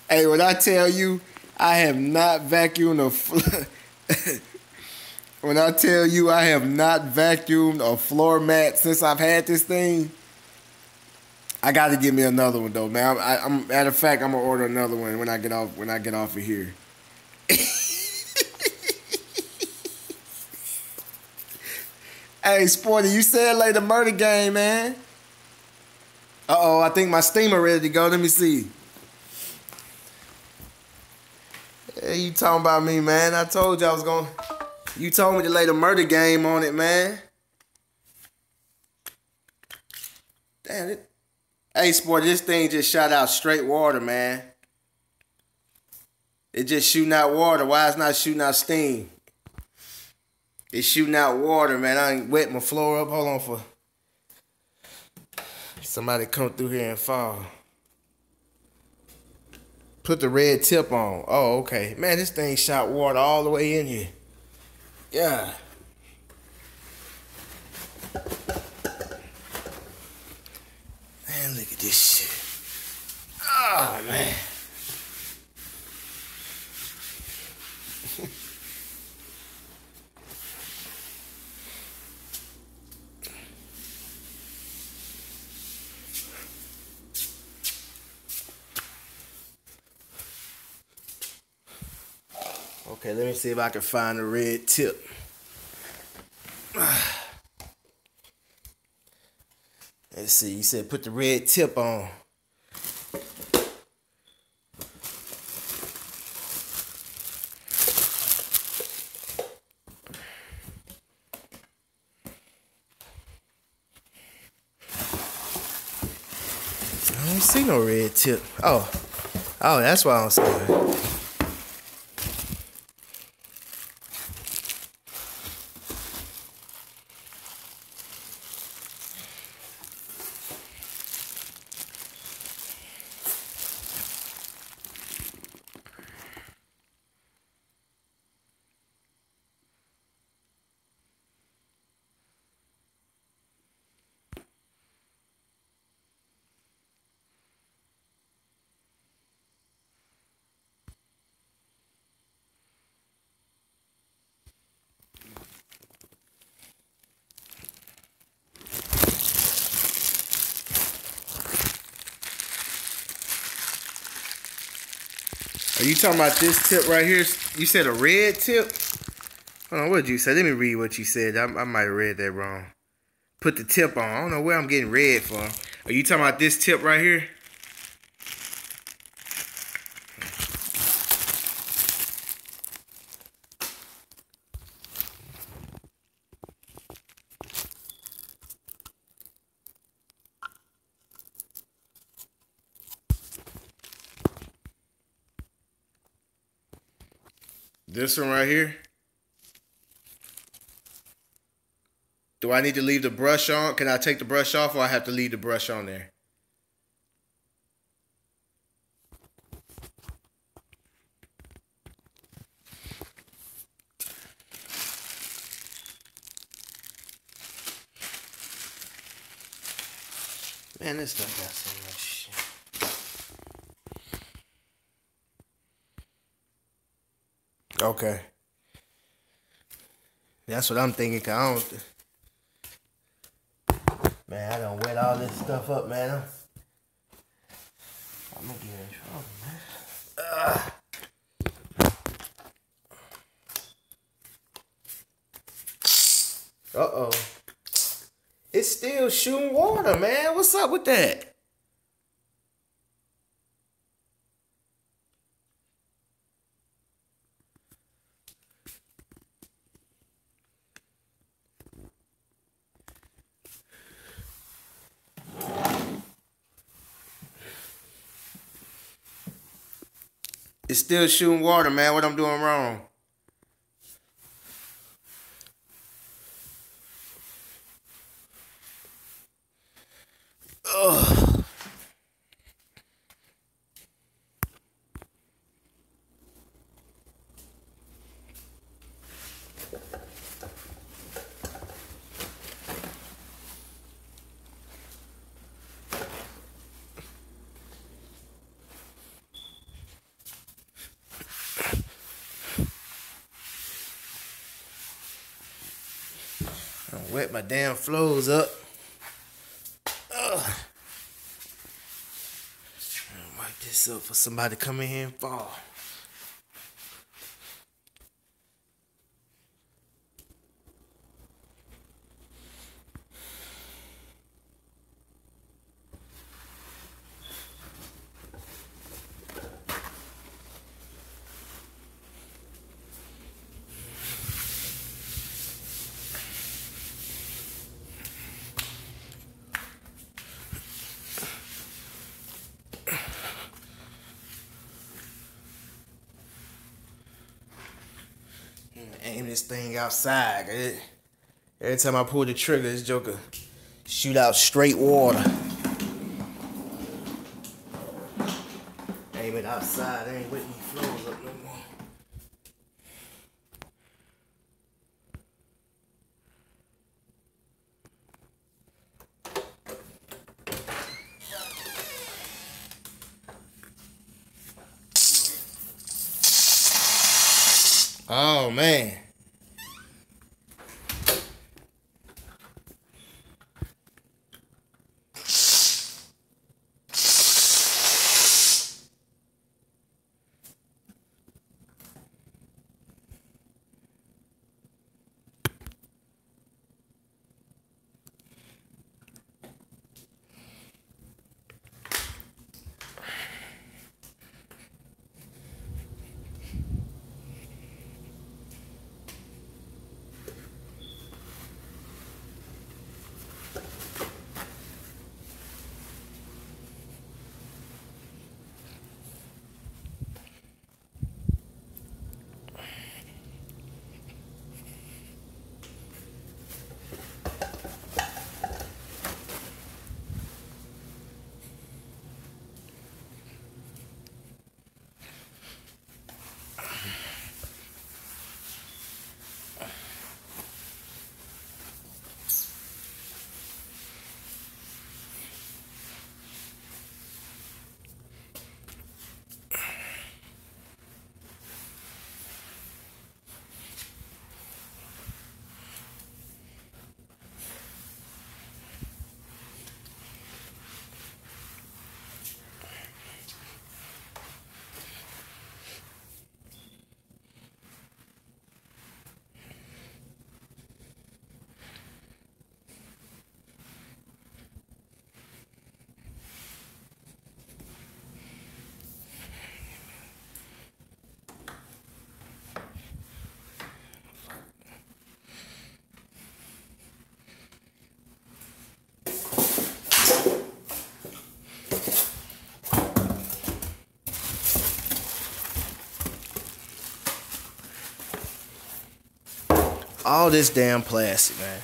Hey, when I tell you, I have not vacuumed a. When I tell you I have not vacuumed a floor mat since I've had this thing, I got to give me another one though, man. I'm matter of fact, I'm gonna order another one when I get off. When I get off of here. Hey, Sporty, you said lay the murder game, man. Uh-oh, I think my steamer ready to go. Let me see. Hey, you talking about me, man? I told you I was gonna. You told me to lay the murder game on it, man. Damn it. Hey, Sport, this thing just shot out straight water, man. It just shooting out water. Why it's not shooting out steam? It's shooting out water, man. I ain't wet my floor up. Hold on for somebody come through here and fall. Put the red tip on. Oh, okay. Man, this thing shot water all the way in here. Yeah. Man, look at this shit. Oh, man. Okay, let me see if I can find the red tip. Let's see, you said put the red tip on. I don't see no red tip. Oh, that's why I don't see it. Are you talking about this tip right here? You said a red tip? Hold on, what did you say? Let me read what you said. I might have read that wrong. Put the tip on. I don't know where I'm getting red from. Are you talking about this tip right here? This one right here? Do I need to leave the brush on? Can I take the brush off or I have to leave the brush on there? Man, this stuff got so much shit. Okay. That's what I'm thinking, cause I don't... Man, I done wet all this stuff up, man. I'm gonna get in trouble, man. Uh-oh. It's still shooting water, man. What's up with that? It's still shooting water, man. What I'm doing wrong? I wet my damn flows up. Ugh. Wipe this up for somebody to come in here and fall. Aim this thing outside. Every time I pull the trigger, this joker shoot out straight water. Aim it outside. I ain't wetting my floors up no more. Oh man. All this damn plastic, man.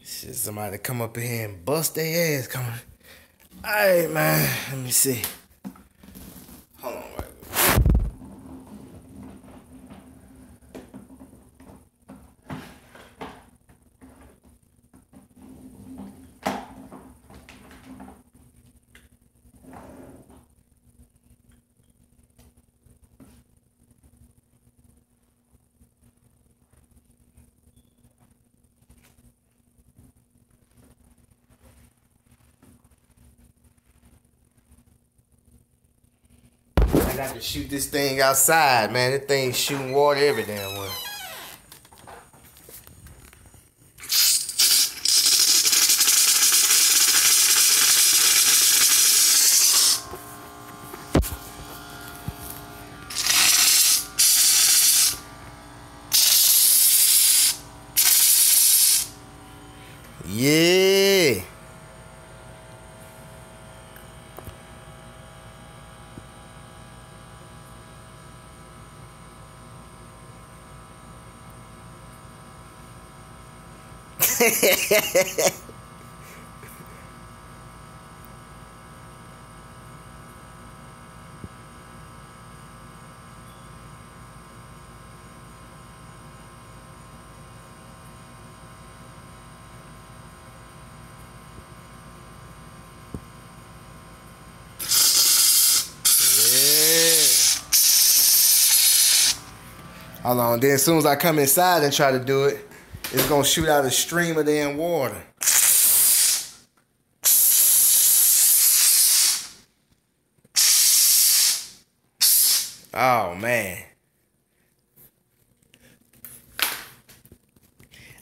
Shit, somebody come up in here and bust their ass coming. Alright, man. Let me see. Hold on, right. I got to shoot this thing outside, man. This thing's shooting water every damn way. Yeah. Hold on. Then as soon as I come inside and try to do it, it's gonna shoot out a stream of damn water. Oh man.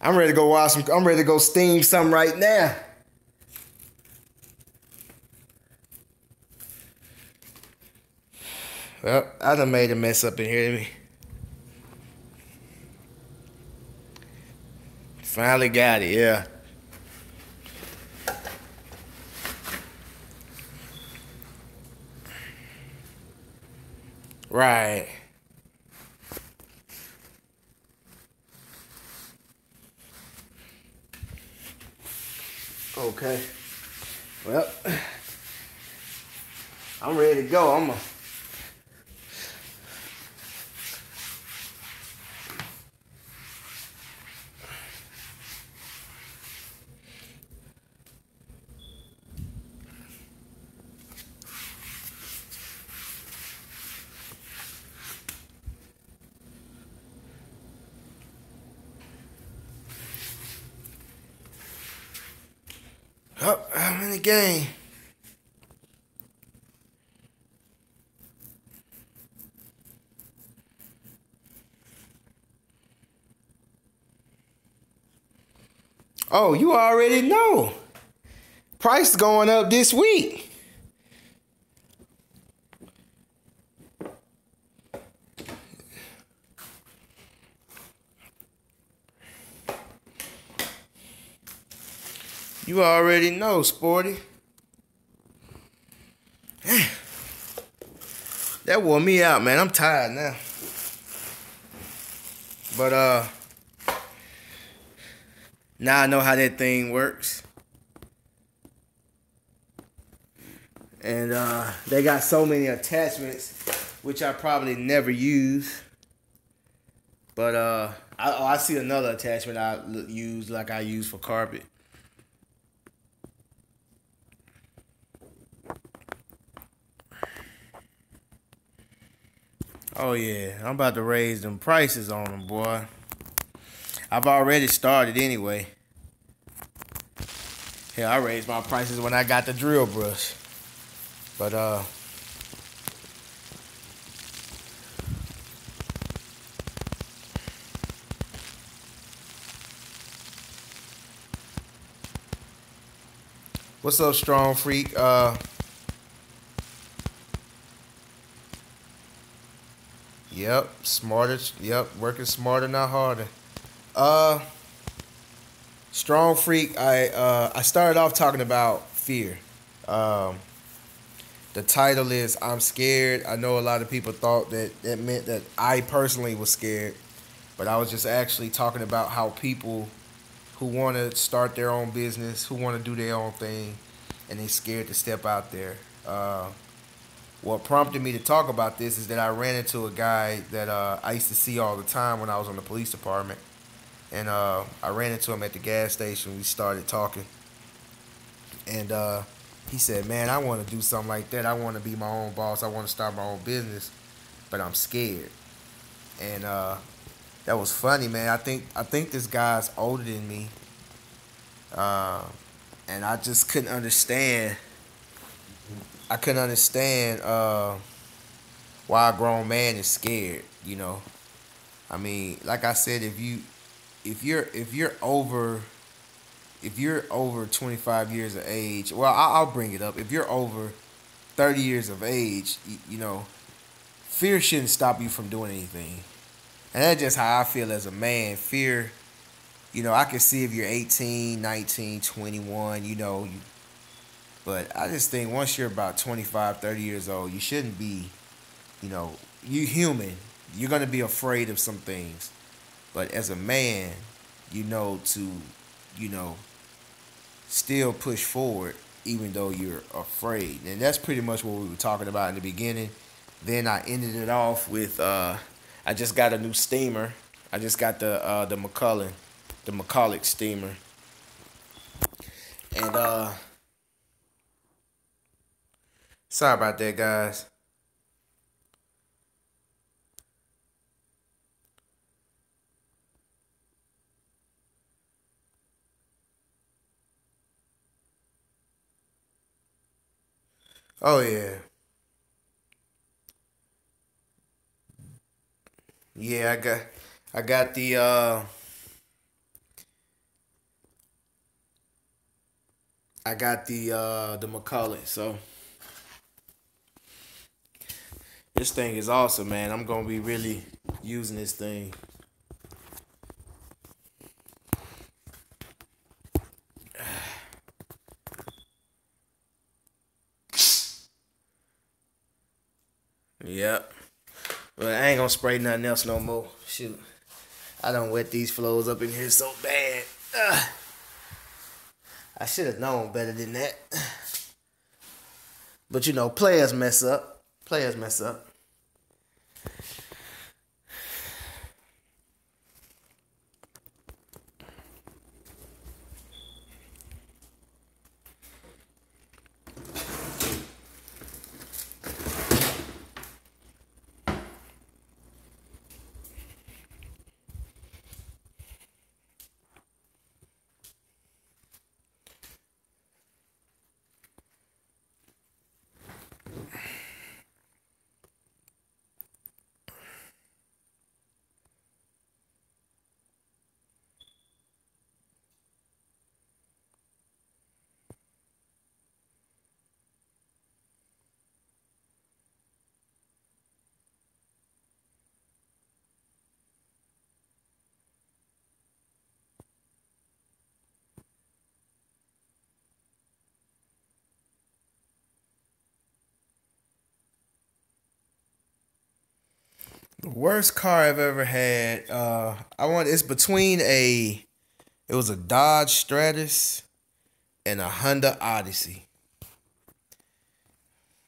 I'm ready to go watch some. I'm ready to go steam something right now. Well, I done made a mess up in here. Finally got it, yeah. Right. Okay. Well, I'm ready to go. Oh, I'm in the game. Oh, you already know. Price going up this week. You already know, Sporty. That wore me out, man. I'm tired now. But now I know how that thing works. And they got so many attachments, which I probably never use. But I see another attachment I use, like I use for carpet. Oh yeah, I'm about to raise them prices on them, boy. I've already started anyway. Hell, I raised my prices when I got the drill brush. But what's up, Strong Freak? Yep, smarter. Yep, working smarter, not harder. Strong Freak. I started off talking about fear. The title is "I'm Scared." I know a lot of people thought that meant that I personally was scared, but I was just actually talking about how people who want to start their own business, who want to do their own thing, and they're scared to step out there. What prompted me to talk about this is that I ran into a guy that I used to see all the time when I was on the police department. And I ran into him at the gas station. We started talking. And he said, man, I want to do something like that. I want to be my own boss. I want to start my own business. But I'm scared. And that was funny, man. I think this guy's older than me. And I just couldn't understand. I couldn't understand why a grown man is scared. You know, I mean, like I said, if you're over 25 years of age, well, I'll bring it up. If you're over 30 years of age, you know, fear shouldn't stop you from doing anything. And that's just how I feel as a man. Fear I can see if you're 18, 19, 21, but I just think once you're about 25, 30 years old, you shouldn't be, you know, you human. You're going to be afraid of some things. But as a man, to, you know, still push forward even though you're afraid. And that's pretty much what we were talking about in the beginning. Then I ended it off with I just got a new steamer. I just got the McCulloch steamer. And sorry about that, guys. Oh yeah. Yeah, I got the McCulloch. So this thing is awesome, man. I'm gonna be really using this thing. Yep. But I ain't gonna spray nothing else no more. Shoot. I done wet these floors up in here so bad. I should have known better than that. But players mess up. Players mess up. The worst car I've ever had. It's between it was a Dodge Stratus and a Honda Odyssey.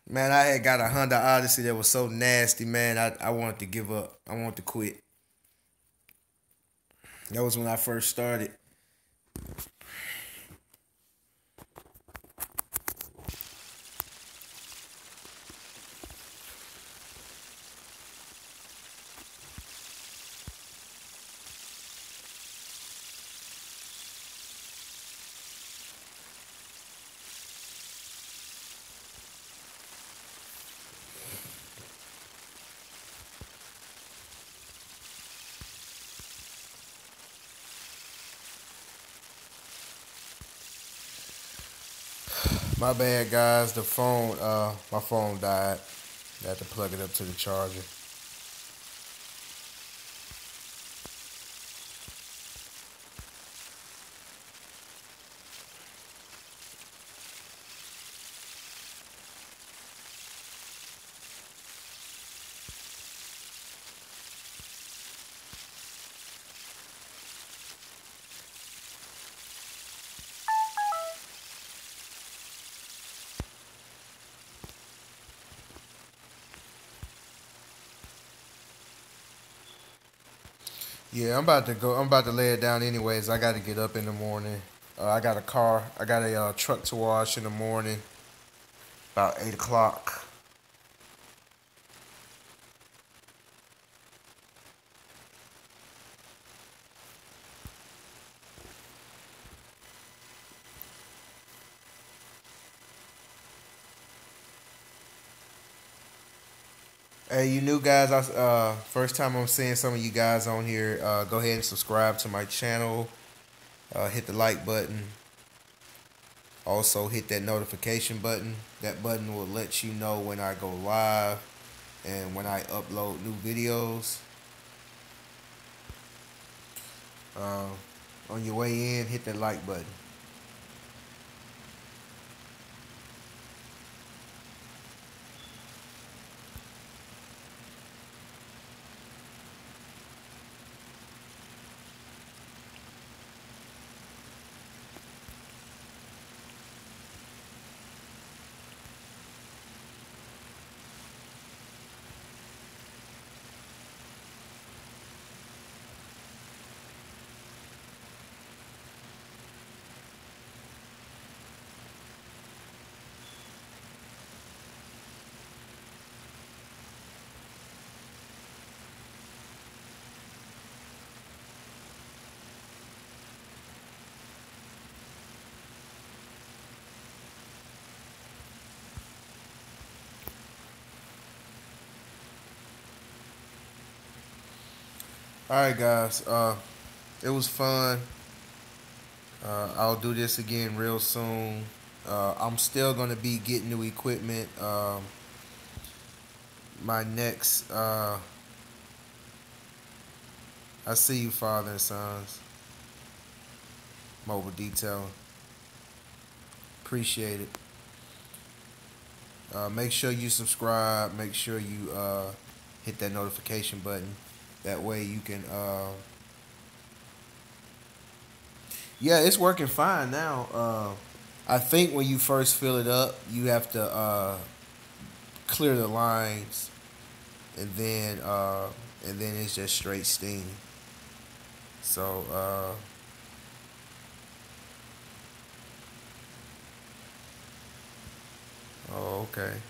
Man, I had got a Honda Odyssey that was so nasty, man. I wanted to give up. I wanted to quit. That was when I first started. My bad, guys. My phone died. I had to plug it up to the charger. Yeah, I'm about to go. I'm about to lay it down anyways. I got to get up in the morning. I got a car. I got a truck to wash in the morning, about 8 o'clock. Hey, you new guys, first time I'm seeing some of you guys on here. Go ahead and subscribe to my channel. Hit the like button. Also, hit that notification button. That button will let you know when I go live and when I upload new videos. On your way in, hit that like button. All right, guys. It was fun. I'll do this again real soon. I'm still gonna be getting new equipment. My next, I see you, father and sons. Mobile detailing. Appreciate it. Make sure you subscribe. Make sure you hit that notification button. That way you can. Yeah, it's working fine now. I think when you first fill it up, you have to clear the lines, and then it's just straight steam. So oh, okay.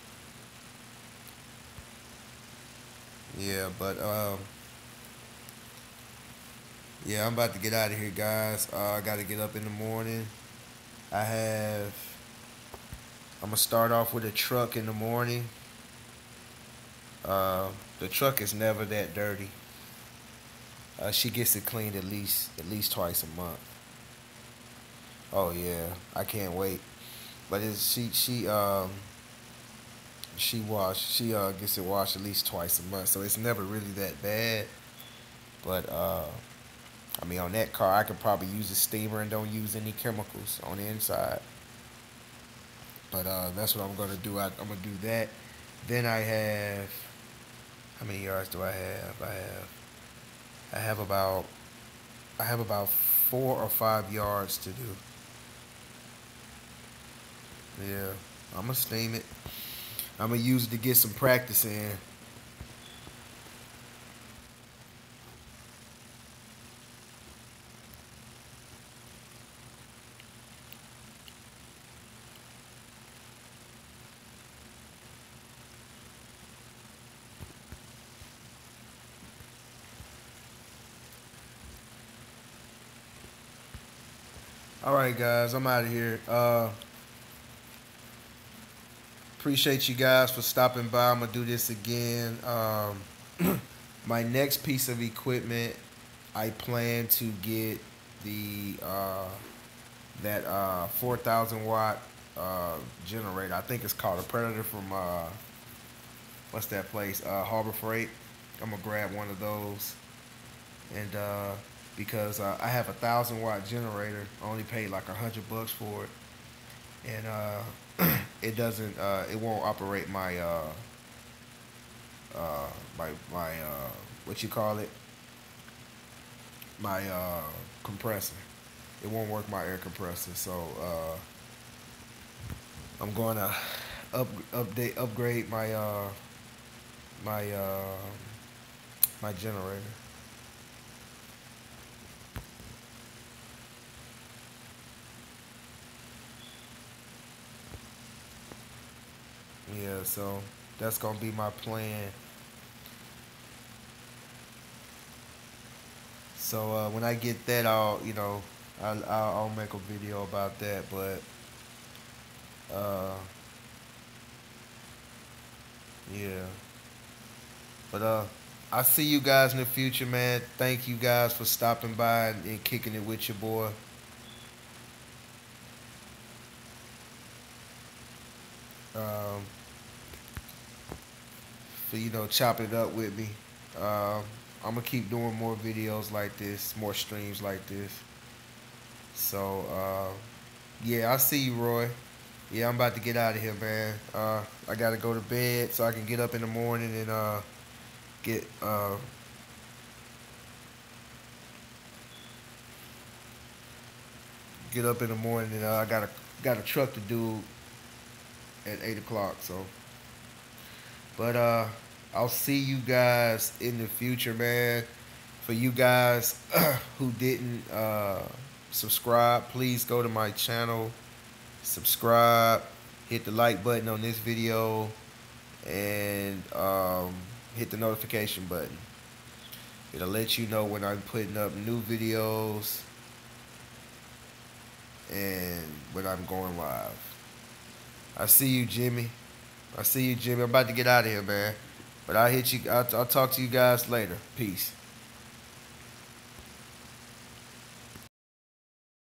Yeah, but yeah, I'm about to get out of here, guys. I got to get up in the morning. I have. I'm gonna start off with a truck in the morning. The truck is never that dirty. She gets it cleaned at least twice a month. Oh yeah, I can't wait. But it's she gets it washed at least twice a month, so it's never really that bad. But I mean, on that car, I could probably use a steamer and don't use any chemicals on the inside. But that's what I'm gonna do. I'm gonna do that. Then I have, how many yards do I have? I have about I have about 4 or 5 yards to do. Yeah, I'm gonna steam it. I'm gonna use it to get some practice in. All right, guys, I'm out of here. Appreciate you guys for stopping by. I'm gonna do this again. My next piece of equipment, I plan to get the that 4,000 watt generator. I think it's called a Predator from what's that place? Harbor Freight. I'm gonna grab one of those, and because I have 1,000 watt generator, I only paid like $100 for it, and it doesn't, it won't operate my my what you call it, my compressor. It won't work my air compressor, so I'm going to upgrade my my generator. Yeah, so that's gonna be my plan. So when I get that, I'll make a video about that. But uh, yeah, but I'll see you guys in the future, man. Thank you guys for stopping by and kicking it with your boy. Um, for chopping it up with me. I'm gonna keep doing more videos like this, more streams like this. So yeah, I see you, Roy. Yeah, I'm about to get out of here, man. I gotta go to bed so I can get up in the morning and get get up in the morning and I got a truck to do at 8 o'clock. So, but I'll see you guys in the future, man. For you guys who didn't subscribe, please go to my channel, subscribe, hit the like button on this video, and hit the notification button. It'll let you know when I'm putting up new videos and when I'm going live. I see you, Jimmy. I see you, Jimmy. I'm about to get out of here, man. But I'll talk to you guys later. Peace.